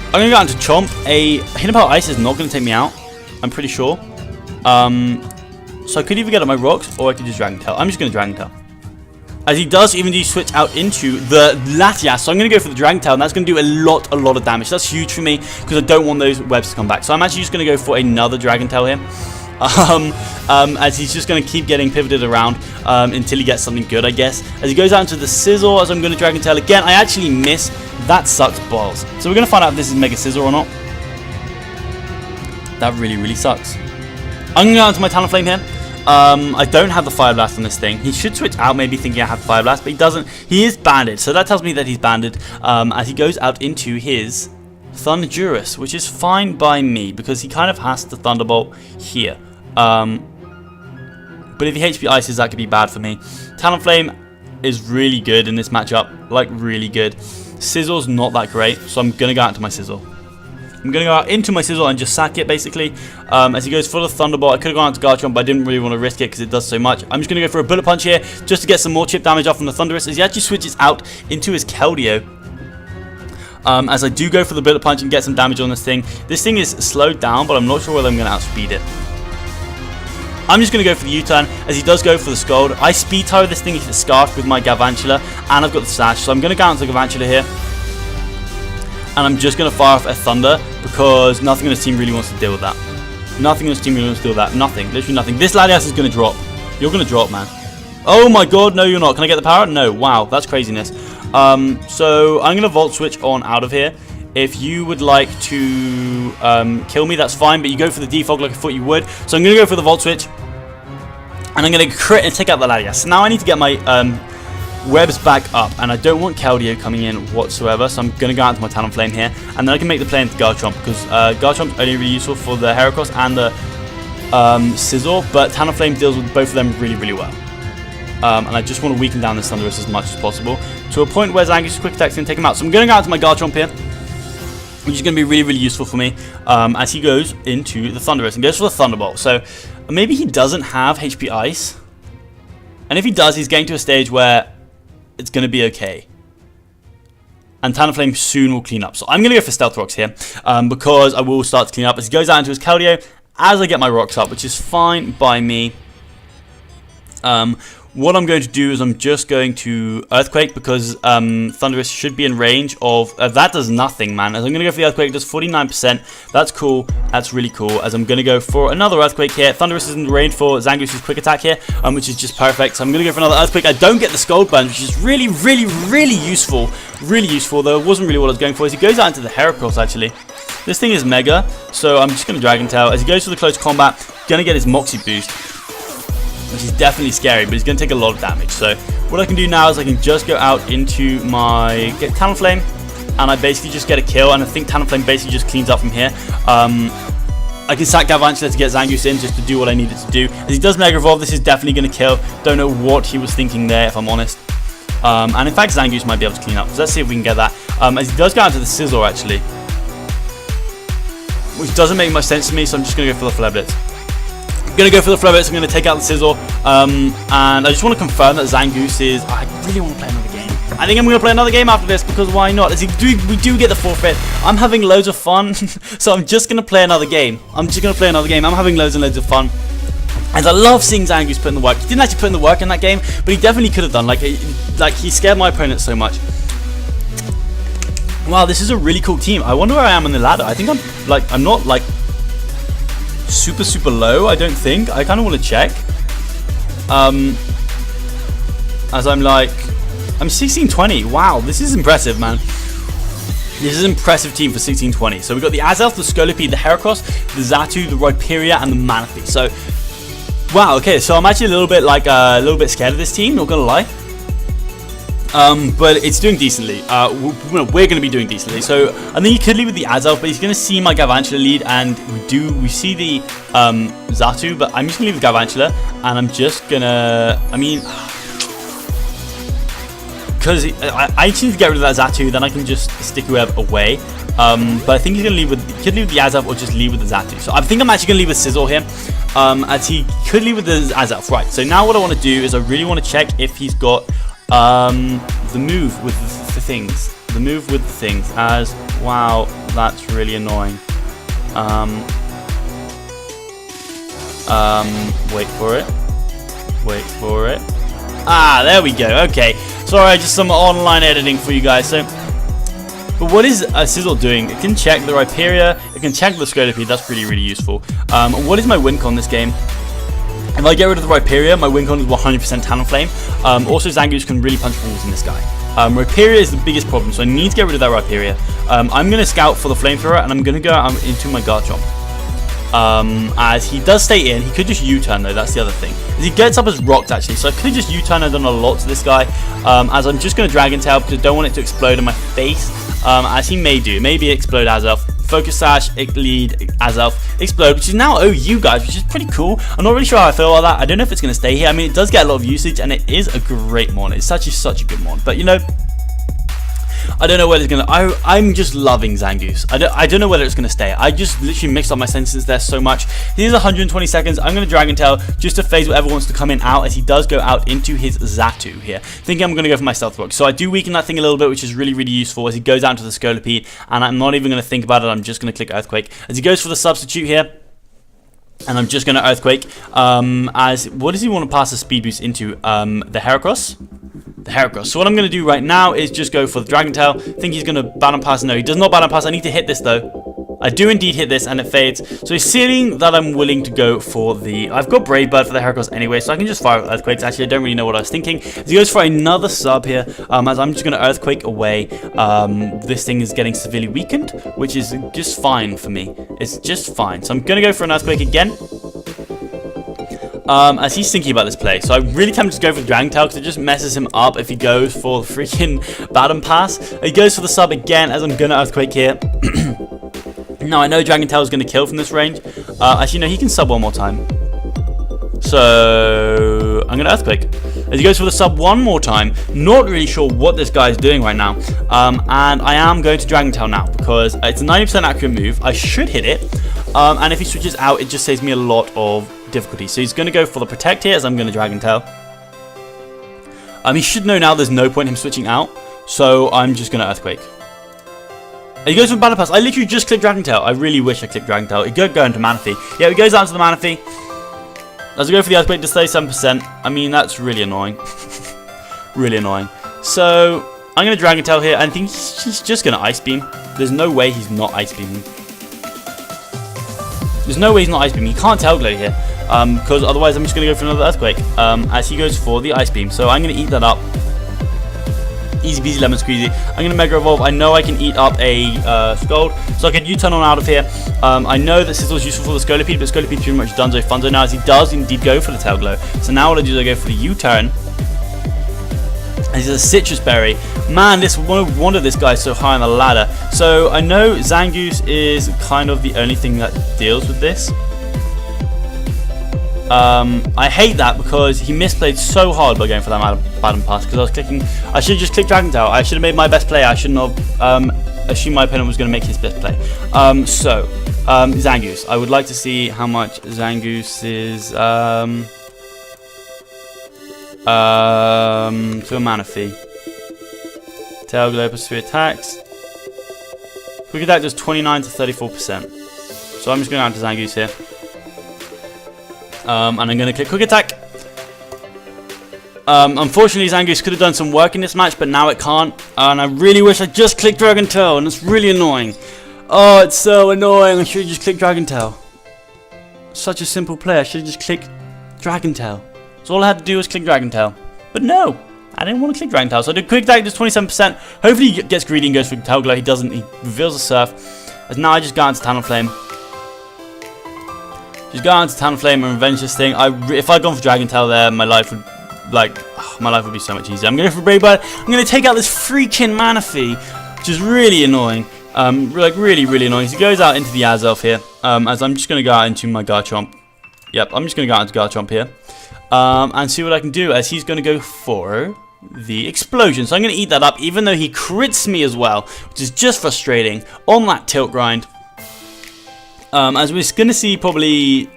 S1: I'm going to go out into Chomp. A Hidden Power Ice is not going to take me out, I'm pretty sure. So I could either get up my rocks, or I could just Dragon Tail. I'm just going to Dragon Tail. As he does even do switch out into the Latias, so I'm going to go for the Dragon Tail, and that's going to do a lot of damage. That's huge for me, because I don't want those webs to come back. So I'm actually just going to go for another Dragon Tail here. As he's just going to keep getting pivoted around until he gets something good, I guess. As he goes out into the Sizzle, as I'm going to Dragon Tail again, I actually miss. That sucks balls. So we're going to find out if this is Mega Sizzle or not. That really sucks. I'm going to go out into my Talonflame here. I don't have the Fire Blast on this thing. He should switch out, maybe thinking I have Fire Blast, but he doesn't. He is banded, so that tells me that he's banded as he goes out into his Thundurus, which is fine by me because he kind of has the Thunderbolt here. But if he HP Ices, that could be bad for me. Talonflame is really good in this matchup, like really good. Sizzle's not that great, so I'm going to go out to my Sizzle. I'm going to go out into my Sizzle and just sack it, basically. As he goes for the Thunderbolt, I could have gone out to Garchomp, but I didn't really want to risk it because it does so much. I'm just going to go for a Bullet Punch here, just to get some more chip damage off from the Thundurus, as he actually switches out into his Keldeo. As I do go for the Bullet Punch and get some damage on this thing. This thing is slowed down, but I'm not sure whether I'm going to outspeed it. I'm just going to go for the U-turn, as he does go for the Scald. I speed tyre this thing if it's Scarf with my Galvantula, and I've got the Sash, so I'm going to go out to the Galvantula here. And I'm just going to fire off a Thunder, because nothing in this team really wants to deal with that. Nothing in this team really wants to deal with that. Nothing. Literally nothing. This Latias is going to drop. You're going to drop, man. Oh my god, no you're not. Can I get the power? No. Wow, that's craziness. So I'm going to Volt Switch on out of here. If you would like to kill me, that's fine, but you go for the Defog like I thought you would. So I'm going to go for the Volt Switch. And I'm going to crit and take out the Latias. So now I need to get my webs back up, and I don't want Keldeo coming in whatsoever, so I'm going to go out to my Talonflame here, and then I can make the play into Garchomp, because Garchomp's only really useful for the Heracross and the Sizzle, but Talonflame deals with both of them really well. And I just want to weaken down this Thundurus as much as possible, to a point where Zangoose's Quick Attack's going to take him out. So I'm going to go out to my Garchomp here, which is going to be really useful for me, as he goes into the Thundurus, and goes for the Thunderbolt. So maybe he doesn't have HP Ice, and if he does, he's getting to a stage where it's going to be okay. And Talonflame soon will clean up. So I'm going to go for Stealth Rocks here, because I will start to clean up as he goes out into his Keldeo, as I get my rocks up, which is fine by me. What I'm going to do is I'm just going to Earthquake, because Thundurus should be in range of... that does nothing, man. As I'm going to go for the Earthquake, it does 49%. That's cool. That's really cool. As I'm going to go for another Earthquake here. Thundurus is in range for Zangoose's Quick Attack here, which is just perfect. So I'm going to go for another Earthquake. I don't get the Scald Burn, which is really useful. Really useful, though it wasn't really what I was going for. As he goes out into the Heracross, actually. This thing is mega, so I'm just going to Dragon Tail. As he goes for the Close Combat, going to get his Moxie boost, which is definitely scary, but he's going to take a lot of damage. So what I can do now is I can just go out into my Talonflame, and I basically just get a kill, and I think Talonflame basically just cleans up from here. I can sack Galvantula to get Zangoose in, just to do what I needed to do. As he does Mega Evolve, this is definitely going to kill. Don't know what he was thinking there, if I'm honest. And in fact, Zangoose might be able to clean up. So let's see if we can get that. As he does go out to the Sizzle, actually, which doesn't make much sense to me, so I'm just going to go for the Flare Blitz. I'm going to go for the Flare Blitz. I'm going to take out the Sizzle, and I just want to confirm that Zangoose is... I really want to play another game. I think I'm going to play another game after this, because why not? As we do get the forfeit. I'm having loads of fun, so I'm just going to play another game. I'm having loads and loads of fun. And I love seeing Zangoose put in the work. He didn't actually put in the work in that game, but he definitely could have done. Like he scared my opponent so much. Wow, this is a really cool team. I wonder where I am on the ladder. I think I'm not like super low, I don't think. I kind of want to check. As I'm 1620. Wow, this is impressive, man. This is an impressive team for 1620. So we've got the Azelf, the Scolipede, the Heracross, the Xatu, the Rhyperior, and the Manaphy. So, wow, okay, so I'm actually a little bit scared of this team, not gonna lie. But it's doing decently. We're going to be doing decently. So I think he could lead with the Azelf, but he's going to see my Galvantula lead, and we see the Xatu, but I'm just going to leave with Galvantula, and I'm just going to, because I just need to get rid of that Xatu, then I can just stick whoever away. But I think he's going to leave with, he could leave with the Azelf or just leave with the Xatu. So I think I'm actually going to leave with Sizzle here, as he could leave with the Azelf. Right, so now what I want to do is I really want to check if he's got the move with the things. The move with the things, as, wow, that's really annoying. Wait for it. Wait for it. Ah, there we go. Okay. Sorry, just some online editing for you guys. So, but what is Sizzle doing? It can check the Rhyperior, it can check the Scolipede. That's really, really useful. What is my win con this game? If I get rid of the Rhyperior, my win con is 100% Talonflame. Also, Zangoose can really punch walls in this guy. Rhyperior is the biggest problem, so I need to get rid of that Rhyperior. I'm going to scout for the Flamethrower, and I'm going to go out into my Garchomp. As he does stay in, he could just U-turn though, that's the other thing. As he gets up as rocked actually, so I could just U-turn and done a lot to this guy. As I'm just going to Dragon Tail because I don't want it to explode in my face, as he may do. Maybe explode Azelf. Focus Sash, lead Azelf, explode, which is now OU guys, which is pretty cool. I'm not really sure how I feel about that. I don't know if it's going to stay here. I mean, it does get a lot of usage, and it is a great mon. It's actually such a good mon. But you know, I don't know whether it's gonna. I'm just loving Zangoose. I don't know whether it's gonna stay. I just literally mixed up my sentences there so much. Here's 120 seconds. I'm gonna Dragon Tail just to phase whatever wants to come in out, as he does go out into his Xatu here. Thinking I'm gonna go for my Stealth Rock. So I do weaken that thing a little bit, which is really, really useful as he goes out to the Scolipede, and I'm not even gonna think about it. I'm just gonna click Earthquake as he goes for the substitute here. And I'm just going to Earthquake, as, what does he want to pass the speed boost into? The Heracross? The Heracross. So what I'm going to do right now is just go for the Dragon Tail. Think he's going to Battle Pass. No, he does not Battle Pass. I need to hit this though. I do indeed hit this, and it fades. So he's seeing that I'm willing to go for the... I've got Brave Bird for the Heracross anyway, so I can just fire Earthquakes. Actually, I don't really know what I was thinking. As he goes for another sub here, as I'm just going to Earthquake away. This thing is getting severely weakened, which is just fine for me. It's just fine. So I'm going to go for an Earthquake again. As he's thinking about this play. So I'm really tempted to go for the Dragon Tail because it just messes him up if he goes for the freaking Baton Pass. He goes for the sub again, as I'm going to Earthquake here. Now, I know Dragon Tail is going to kill from this range. Actually, no, he can sub one more time. So, I'm going to Earthquake. As he goes for the sub one more time. Not really sure what this guy is doing right now. And I am going to Dragon Tail now, because it's a 90% accurate move. I should hit it. And if he switches out, it just saves me a lot of difficulty. So he's going to go for the Protect here, as I'm going to Dragon Tail. He should know now there's no point in him switching out. So, I'm just going to Earthquake. He goes for Battle Pass. I literally just clicked Dragon Tail. I really wish I clicked Dragon Tail. It could go into Manaphy. Yeah, he goes out to the Manaphy. As we go for the Earthquake to 37%. I mean, that's really annoying. Really annoying. So, I'm going to Dragon Tail here. I think he's just going to Ice Beam. There's no way he's not Ice Beaming. There's no way he's not Ice Beaming. He can't Tail Glow here. Because otherwise I'm just going to go for another Earthquake. As he goes for the Ice Beam. So, I'm going to eat that up. Easy peasy lemon squeezy. I'm going to Mega Evolve. I know I can eat up a Scald, so I can U-turn on out of here. I know that Sizzle is useful for the Scolipede, but Scolipede pretty much Dunzo Funzo now, as he does indeed go for the Tail Glow. So now what I do is I go for the U-turn. This is a Citrus Berry. Man, no wonder this guy's so high on the ladder. So I know Zangoose is kind of the only thing that deals with this. I hate that because he misplayed so hard by going for that Baton Pass, because I was clicking. I should have just clicked Dragon Tail. I should have made my best play. I shouldn't have assumed my opponent was going to make his best play. Zangoose. I would like to see how much Zangoose is to a Manaphy. Tail Glow plus 3 attacks. Quick Attack does 29 to 34%. So I'm just going down to Zangoose here. And I'm going to click Quick Attack. Unfortunately, Zangoose could have done some work in this match, but now it can't. And I really wish I just clicked Dragon Tail, and it's really annoying. Oh, it's so annoying. I should have just clicked Dragon Tail. Such a simple play. I should have just clicked Dragon Tail. So all I had to do was click Dragon Tail. But no, I didn't want to click Dragon Tail, so I did Quick Attack, does 27%. Hopefully he gets greedy and goes for Tail Glow. He doesn't, he reveals the Surf. As now I just go out into Talonflame. Just go out into Talonflame and revenge this thing. If I'd gone for Dragon Tail there, my life would, be so much easier. I'm going for Brave Bird. I'm going to take out this freaking Manaphy, which is really annoying. Really annoying. So he goes out into the Azelf here. As I'm just going to go out into my Garchomp. Yep, I'm just going to go out into Garchomp here. And see what I can do, as he's going to go for the Explosion. So I'm going to eat that up, even though he crits me as well, which is just frustrating on that Tilt Grind. As we're going to see probably...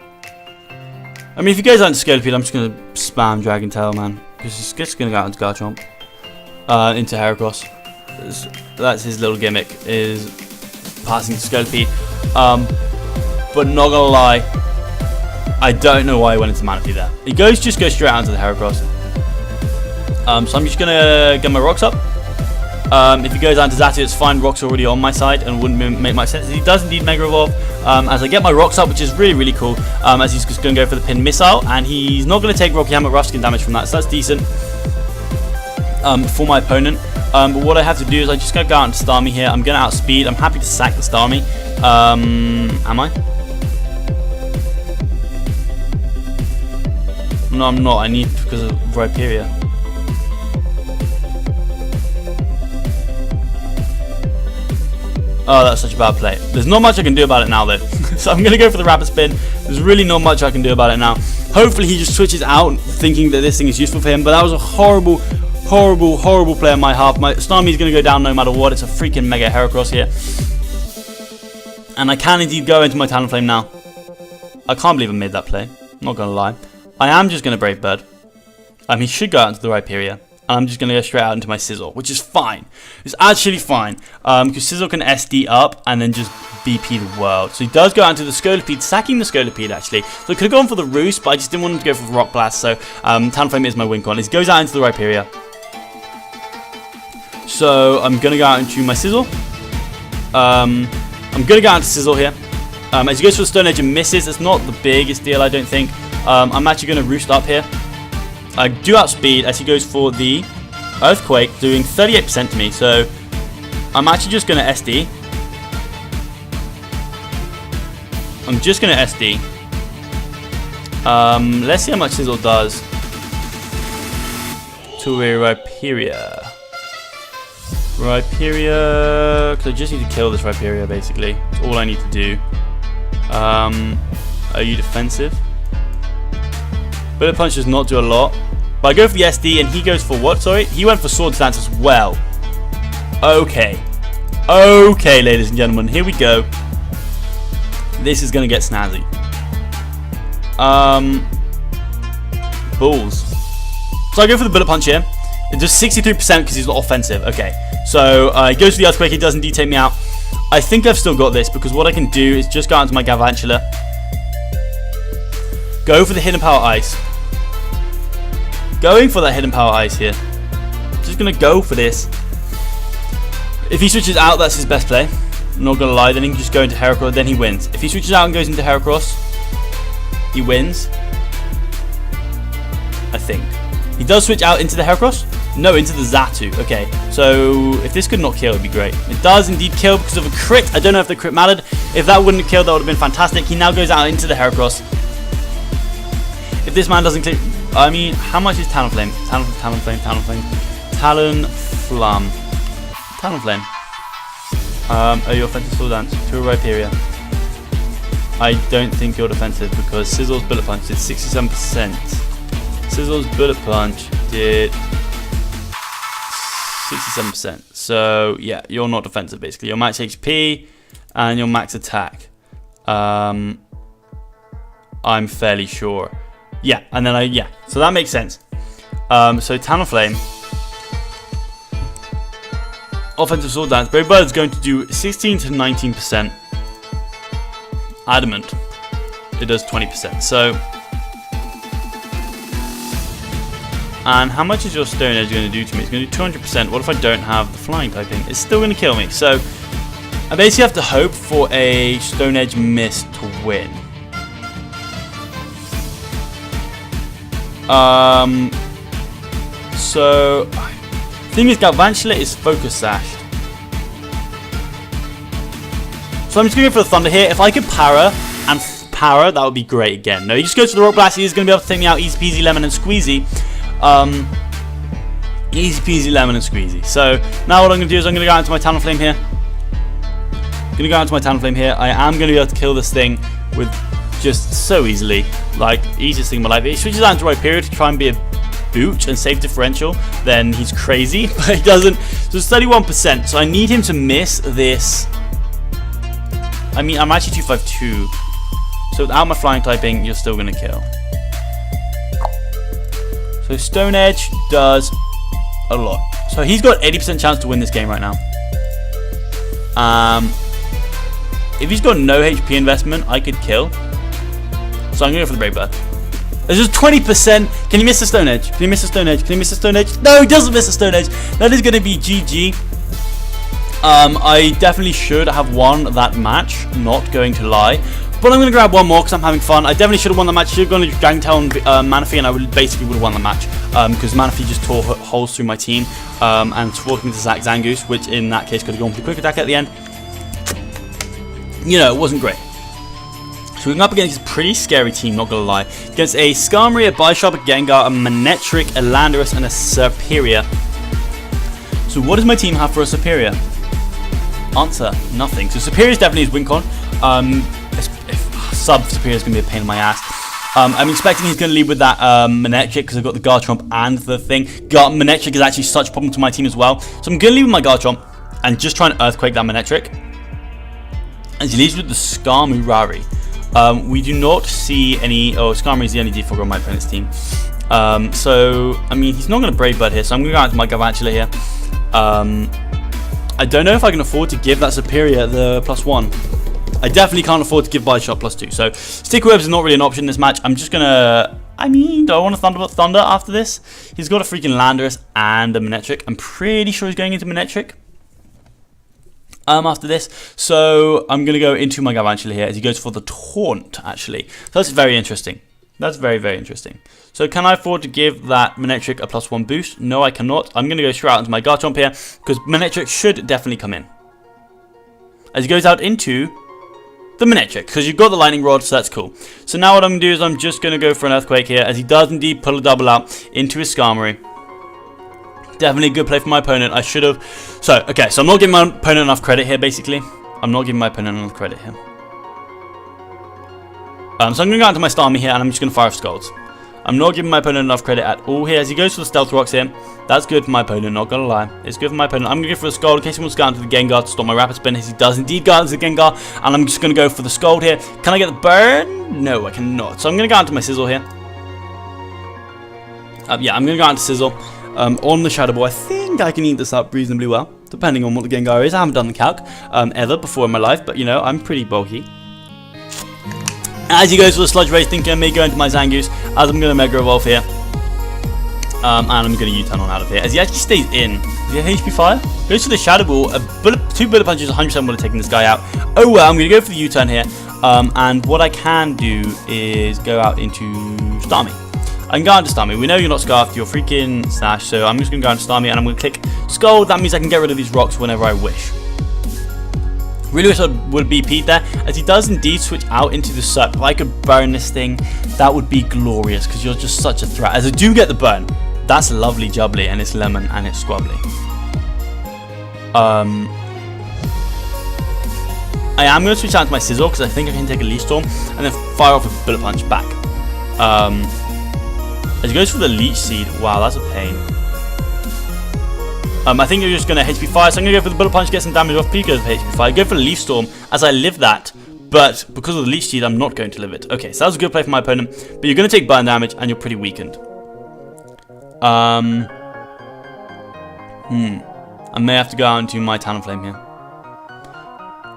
S1: I mean, if he goes out into Scolipede, I'm just going to spam Dragon Tail, man. Because he's just going to go out into Garchomp. Into Heracross. That's his little gimmick, is passing to Scolipede. But not going to lie, I don't know why he went into Manaphy there. He just goes straight out into the Heracross. So I'm just going to get my Rocks up. If he goes down to Xatu, it's fine. Rocks are already on my side and wouldn't make much sense. He does indeed Mega Evolve. As I get my Rocks up, which is really cool. As he's just going to go for the Pin Missile. And he's not going to take Rocky Hammer Rough Skin damage from that. So that's decent for my opponent. But what I have to do is I just gotta go out and Starmie here. I'm going to outspeed. I'm happy to sack the Starmie. Am I? No, I'm not. I need, because of Rhyperior. Oh, that's such a bad play. There's not much I can do about it now, though. So I'm going to go for the Rapid Spin. There's really not much I can do about it now. Hopefully he just switches out thinking that this thing is useful for him. But that was a horrible play on my half. My Starmie's going to go down no matter what. It's a freaking Mega Heracross here. And I can indeed go into my Talonflame now. I can't believe I made that play. I'm not going to lie. I am just going to Brave Bird. He should go out into the Rhyperior. And I'm just going to go straight out into my Sizzle, which is fine. It's actually fine. Because Sizzle can SD up and then just BP the world. So he does go out into the Scolipede, sacking the Scolipede actually. So I could have gone for the Roost, but I just didn't want him to go for the Rock Blast. So Talonflame is my win con. He goes out into the Rhyperior. So I'm going to go out into my Sizzle. I'm going to go out into Sizzle here. As he goes for the Stone Edge and misses, it's not the biggest deal, I don't think. I'm actually going to Roost up here. I do outspeed as he goes for the Earthquake, doing 38% to me. So I'm actually just going to SD. I'm just going to SD. Let's see how much Sizzle does to a Rhyperior. Rhyperior, because I just need to kill this Rhyperior basically. That's all I need to do. Are you defensive? Bullet Punch does not do a lot. But I go for the SD and he goes for what? Sorry? He went for Sword Stance as well. Okay. Okay, ladies and gentlemen. Here we go. This is going to get snazzy. Balls. So I go for the Bullet Punch here. It does 63% because he's not offensive. Okay. So he goes for the Earthquake. He does indeed take me out. I think I've still got this because what I can do is just go out into my Galvantula. Go for the Hidden Power Ice. Going for that Hidden Power Ice here. Just going to go for this. If he switches out, that's his best play. I'm not going to lie. Then he can just go into Heracross. Then he wins. If he switches out and goes into Heracross, he wins. I think. He does switch out into the Heracross? No, into the Xatu. Okay. So if this could not kill, it would be great. It does indeed kill because of a crit. I don't know if the crit mattered. If that wouldn't have killed, that would have been fantastic. He now goes out into the Heracross. If this man doesn't click... I mean, how much is Talonflame? Talonflame. Are you offensive Sword Dance to a Rhyperior? I don't think you're defensive because Sizzle's Bullet Punch did 67%. Sizzle's Bullet Punch did 67%. So, yeah, you're not defensive basically. Your max HP and your max attack. I'm fairly sure. Yeah, and then so that makes sense. So Talonflame, offensive Sword Dance. Brave Bird is going to do 16 to 19%. Adamant, it does 20%. So, and how much is your Stone Edge going to do to me? It's going to do 200%. What if I don't have the Flying typing? It's still going to kill me. So, I basically have to hope for a Stone Edge miss to win. So, thing is, Galvantula is focus sashed. So I'm just going to go for the Thunder here. If I could Para and Para, that would be great again. No, he just goes for the Rock Blast. He's going to be able to take me out easy peasy, lemon and squeezy. Easy peasy, lemon and squeezy. So now what I'm going to do is I'm going to go out into my Talonflame here. I am going to be able to kill this thing with just so easily. Like, easiest thing in my life. If he switches out into Rhyperior to try and be a boot and save differential, then he's crazy. But he doesn't. So it's 31%. So I need him to miss this. I mean, I'm actually 252. So without my flying typing, you're still going to kill. So Stone Edge does a lot. So he's got 80% chance to win this game right now. If he's got no HP investment, I could kill. So I'm going to go for the Brave Bird. There's just 20%. Can he miss the Stone Edge? Can he miss the Stone Edge? Can he miss the Stone Edge? No, he doesn't miss the Stone Edge. That is going to be GG. I definitely should have won that match, not going to lie. But I'm going to grab one more because I'm having fun. I definitely should have won the match. Should have gone to Dragon Tail and Manaphy, and I would have won the match. Because Manaphy just tore holes through my team and forced me to sack Zangoose, which in that case could have gone for the quick attack at the end. You know, it wasn't great. So we're going up against a pretty scary team, not going to lie. Against a Skarmory, a Bisharp, a Gengar, a Manectric, a Landorus, and a Serperior. So what does my team have for a Serperior? Answer, nothing. So Serperior is definitely his win con. Sub Serperior is going to be a pain in my ass. I'm expecting he's going to lead with that Manectric because I've got the Garchomp and the thing. Manectric is actually such a problem to my team as well. So I'm going to lead with my Garchomp and just try and Earthquake that Manectric. As he leads with the Skarmory. We do not see any... Oh, Skarmory is the only default on my opponent's team. So, I mean, he's not going to Brave Bird here, so I'm going to go out to my Galvantula here. I don't know if I can afford to give that Serperior the +1. I definitely can't afford to give Bisharp +2. So, Stick Webs is not really an option in this match. I'm just going to... I mean, do I want to Thunder after this? He's got a freaking Landorus and a Manectric. I'm pretty sure he's going into Manectric. After this, so I'm going to go into my Galvantula here as he goes for the Taunt, actually. So that's very interesting. That's very, very interesting. So can I afford to give that Manectric a +1 boost? No, I cannot. I'm going to go straight out into my Garchomp here because Manectric should definitely come in. As he goes out into the Manectric because you've got the Lightning Rod, so that's cool. So now what I'm going to do is I'm just going to go for an Earthquake here as he does indeed pull a double out into his Skarmory. Definitely a good play for my opponent. I should have... So, okay, so I'm not giving my opponent enough credit here, basically. I'm not giving my opponent enough credit here. So I'm going to go out to my Starmie here, and I'm just going to fire off Scalds. I'm not giving my opponent enough credit at all here. As he goes for the Stealth Rocks here, that's good for my opponent, not going to lie. It's good for my opponent. I'm going to go for the Scald in case he wants to go out to the Gengar to stop my Rapid Spin, as he does indeed go out to the Gengar. And I'm just going to go for the Scald here. Can I get the burn? No, I cannot. So I'm going to go out to my Sizzle here. Yeah, I'm going to go out to Sizzle. On the Shadow Ball, I think I can eat this up reasonably well, depending on what the Gengar is. I haven't done the calc ever before in my life, but you know, I'm pretty bulky. As he goes for the Sludge Race, thinking I may go into my Zangoose, as I'm going to Mega Evolve here. And I'm going to U-turn on out of here, as he actually stays in. Is he a HP Fire? Goes for the Shadow Ball, two Bullet Punches 100% would have taken this guy out. Oh well, I'm going to go for the U-turn here. And what I can do is go out into Starmie. I can go into Starmie. We know you're not Scarfed, you're freaking Slash, so I'm just going to go into Starmie and I'm going to click Scald. That means I can get rid of these rocks whenever I wish. Really wish I would be Pete there, as he does indeed switch out into the Serp. If I could burn this thing, that would be glorious, because you're just such a threat. As I do get the burn, that's lovely jubbly, and it's lemon, and it's squabbly. I am going to switch out to my Sizzle, because I think I can take a Leaf Storm, and then fire off a Bullet Punch back. As he goes for the Leech Seed, wow, that's a pain. I think you're just going to HP Fire, so I'm going to go for the Bullet Punch, get some damage off, P goes for HP Fire, go for the Leaf Storm, as I live that, but because of the Leech Seed, I'm not going to live it. Okay, so that was a good play for my opponent, but you're going to take burn damage, and you're pretty weakened. I may have to go out into my Talonflame here.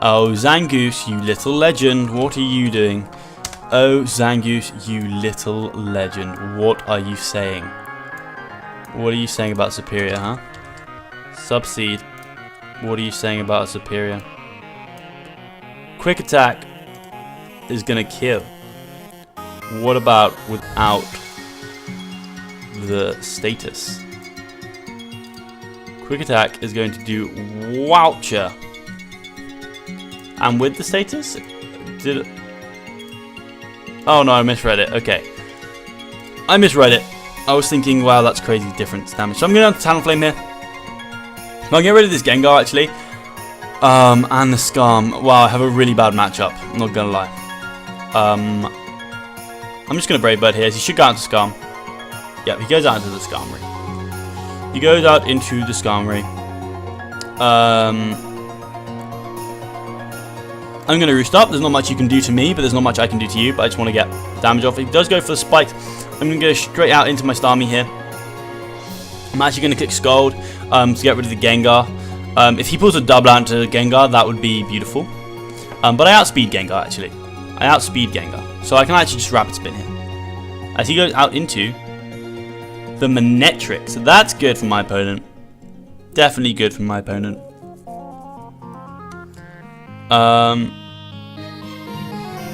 S1: Oh, Zangoose, you little legend, what are you doing? Oh, Zangoose, you little legend, what are you saying? What are you saying about Superior, huh? Subseed, what are you saying about a Superior? Quick Attack is gonna kill. What about without the status? Quick attack is going to do Woucher. And with the status? Did it? Oh no, I misread it. Okay. I misread it. I was thinking, wow, that's crazy difference damage. So I'm going to Talonflame here. I'll get rid of this Gengar actually. And the Skarm. Wow, I have a really bad matchup. I'm not going to lie. I'm just going to Brave Bird here. He should go out to Skarm. Yep, he goes out into the Skarmory. He goes out into the Skarmory. I'm going to Roost Up. There's not much you can do to me, but there's not much I can do to you. But I just want to get damage off. He does go for the Spikes. I'm going to go straight out into my Starmie here. I'm actually going to kick Scald to get rid of the Gengar. If he pulls a double out into Gengar, that would be beautiful. But I outspeed Gengar, actually. I outspeed Gengar. So I can actually just Rapid Spin here. As he goes out into the Manectric. So that's good for my opponent. Definitely good for my opponent.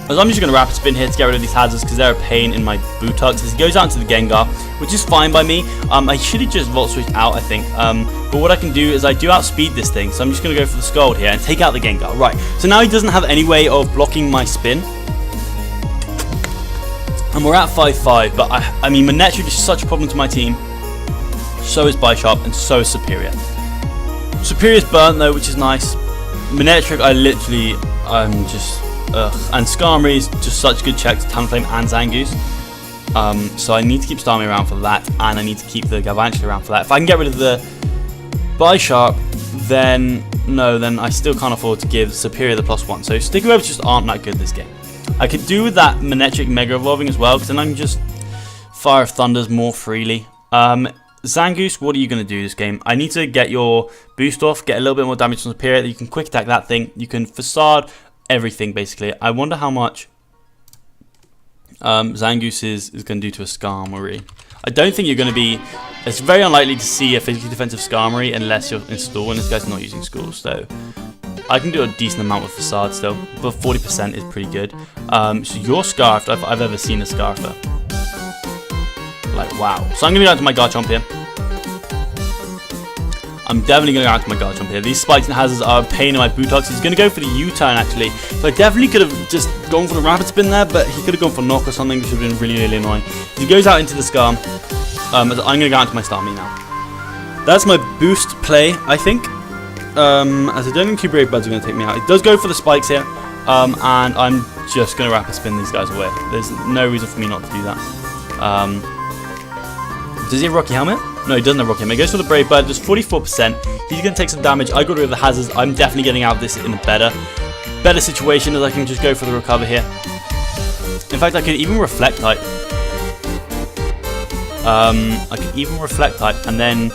S1: As I'm just going to Rapid Spin here to get rid of these hazards because they're a pain in my buttocks. As he goes out into the Gengar, which is fine by me. I should have just Volt Switched out, I think. But what I can do is I do outspeed this thing. So I'm just going to go for the Scald here and take out the Gengar. Right, so now he doesn't have any way of blocking my spin. And we're at 5-5. But I mean, Manectric is such a problem to my team. So is Bisharp and so is Superior. Superior's burnt though, which is nice. Manectric, I'm just... Ugh. And Skarmory is just such good checks, Talonflame and Zangoose. So I need to keep Starmie around for that, and I need to keep the Galvantula around for that. If I can get rid of the Bisharp, then I still can't afford to give Superior the +1. So Sticky Webs just aren't that good this game. I could do with that Manectric Mega Evolving as well, because then I can just Fire of Thunders more freely. Zangoose, what are you going to do this game? I need to get your boost off, get a little bit more damage on Superior. You can quick attack that thing. You can Facade everything, basically. I wonder how much Zangoose is going to do to a Skarmory. I don't think you're going to be... It's very unlikely to see a physically defensive Skarmory unless you're in School, and this guy's not using School, so... I can do a decent amount with Facade still, but 40% is pretty good. So you're Scarfed. I've ever seen a Scarfer. Like, wow. So I'm going to go out to my Garchomp here. I'm definitely going to go out to my Garchomp here. These Spikes and Hazards are a pain in my buttocks. He's going to go for the U-turn, actually. So I definitely could have just gone for the Rapid Spin there, but he could have gone for Knock or something, which would have been really, really annoying. He goes out into the Skarm. I'm going to go out to my Starmie now. That's my boost play, I think. As I don't think 2 Brave Birds are going to take me out. It does go for the Spikes here. And I'm just going to Rapid Spin these guys away. There's no reason for me not to do that. Does he have Rocky Helmet? No, he doesn't have Rocky Helmet. He goes for the Brave Bird. Just 44%. He's going to take some damage. I got rid of the hazards. I'm definitely getting out of this in a better situation, as I can just go for the recover here. In fact, I could even Reflect type. I could even Reflect type, and then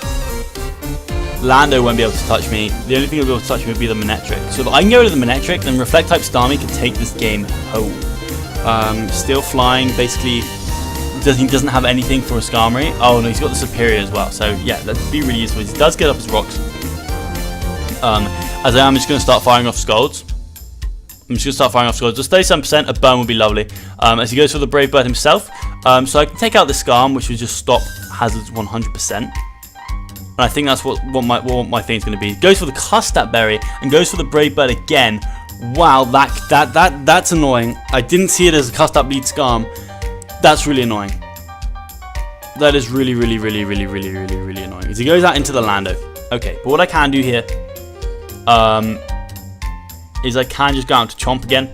S1: Lando won't be able to touch me. The only thing he'll be able to touch me would be the Manectric. So if I can get rid of the Manectric, then Reflect type Starmie can take this game home. Still flying, basically. He doesn't have anything for a Skarmory. Oh no, he's got the Superior as well. So yeah, that'd be really useful. He does get up his rocks. As I am just going to start firing off Scalds. I'm just going to start firing off Scalds. Just 37%, a burn would be lovely. As he goes for the Brave Bird himself. So I can take out the Skarm, which would just stop hazards 100%. And I think that's what my thing's going to be. Goes for the Custap Berry and goes for the Brave Bird again. Wow, that's annoying. I didn't see it as a Custap lead Skarm. That's really annoying. That is really annoying. As he goes out into the Lando. Okay, but what I can do here is I can just go out to Chomp again.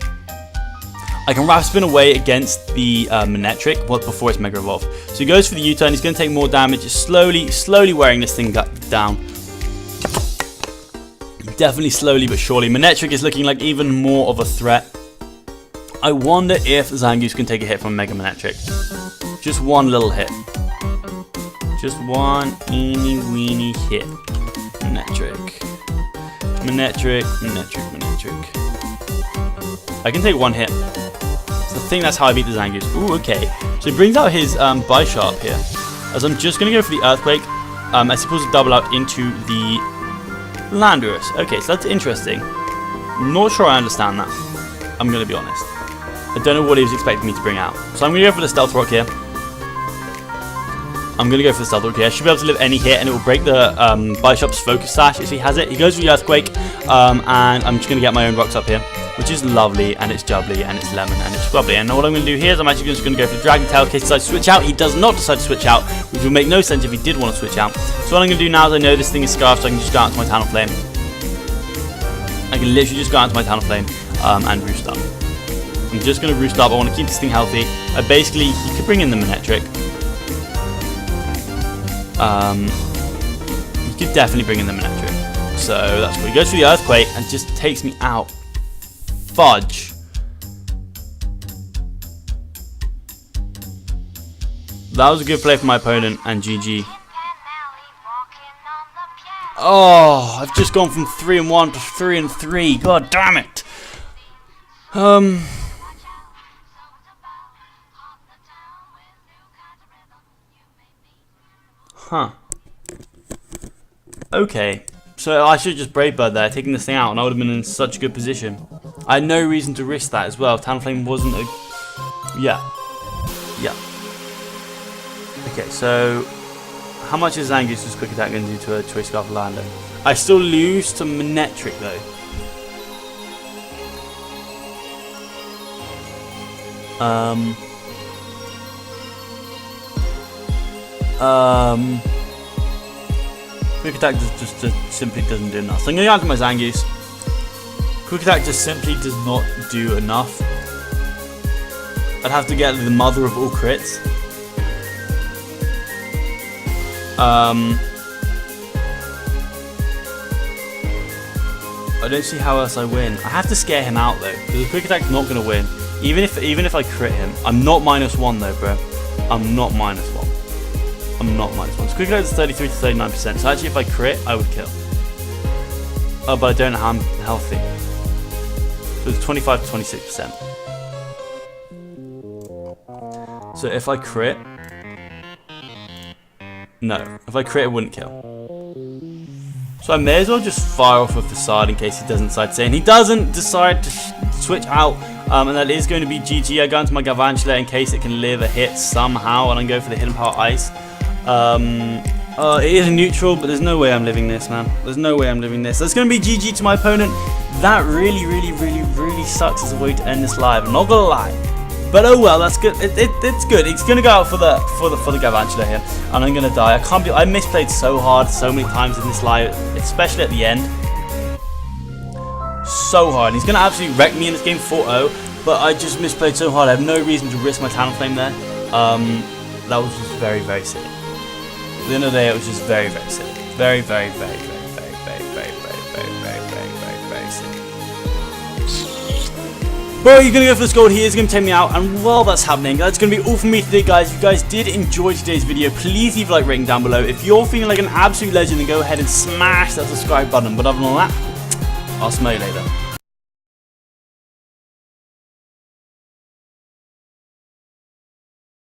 S1: I can Rapid Spin away against the Manectric before it's Mega Evolve. So he goes for the U-turn. He's going to take more damage. Just slowly wearing this thing down. Definitely slowly but surely. Manectric is looking like even more of a threat. I wonder if Zangoose can take a hit from Mega Manectric. Just one little hit. Just one eeny weeny hit. Manectric. I can take one hit. So I think that's how I beat the Zangoose. Ooh, okay. So he brings out his Bisharp here. As I'm just going to go for the Earthquake. As he pulls a double out into the Landorus. Okay, so that's interesting. Not sure I understand that. I'm going to be honest. I don't know what he was expecting me to bring out. So I'm going to go for the Stealth Rock here. I'm going to go for the stealth rock here. I should be able to live any hit, and it will break the Bishop's focus sash if he has it. He goes for the earthquake, and I'm just going to get my own rocks up here, which is lovely, and it's jubbly, and it's lemon, and it's bubbly. And what I'm going to do here is I'm actually just going to go for the dragon tail in case he decides to switch out. He does not decide to switch out, which would make no sense if he did want to switch out. So what I'm going to do now is I know this thing is scarfed, so I can just go out to my Talonflame. I can literally just go out to my Talonflame and roost up. I'm just going to roost up. I want to keep this thing healthy. Basically, you could bring in the Manectric. You could definitely bring in the Manectric. So that's cool. He goes for the earthquake and just takes me out. Fudge. That was a good play for my opponent, and GG. Oh, I've just gone from 3-1 to 3-3. God damn it. Huh. Okay. So I should just Brave Bird there, taking this thing out, and I would have been in such a good position. I had no reason to risk that as well. Talonflame wasn't a... Yeah. Yeah. Okay, so... How much is Zangoose's quick attack going to do to a Choice Scarf Lander? I still lose to Manectric though. Quick attack just simply doesn't do enough. So I'm going to go out to my Zangoose. Quick attack just simply does not do enough. I'd have to get the mother of all crits. I don't see how else I win. I have to scare him out though, because the quick attack's not going to win. Even if I crit him, I'm not -1 though, bro. I'm not -1. I'm not -1. So quick attack is 33 to 39%. So actually, if I crit, I would kill. Oh, but I don't know how I'm healthy. So it's 25 to 26%. So if I crit, no. If I crit, it wouldn't kill. So I may as well just fire off a Facade in case he doesn't decide to say. And he doesn't decide to switch out. And that is going to be GG. I go into my Galvantula in case it can live a hit somehow. And I go for the Hidden Power Ice. It is a neutral, but there's no way I'm living this, man. There's no way I'm living this. That's going to be GG to my opponent. That really sucks as a way to end this live. I'm not going to lie. But oh well, that's good. It's good. It's gonna go out for the Galvantula here, and I'm gonna die. I can't be. I misplayed so hard, so many times in this live, especially at the end. So hard. He's gonna absolutely wreck me in this game 4-0. But I just misplayed so hard. I have no reason to risk my Talonflame there. That was just very silly. At the end of the day, it was just very silly. Very silly. Bro, you're going to go for this gold. He is going to take me out. And while that's happening, that's going to be all from me today, guys. If you guys did enjoy today's video, please leave a like rating down below. If you're feeling like an absolute legend, then go ahead and smash that subscribe button. But other than that, I'll smell you later.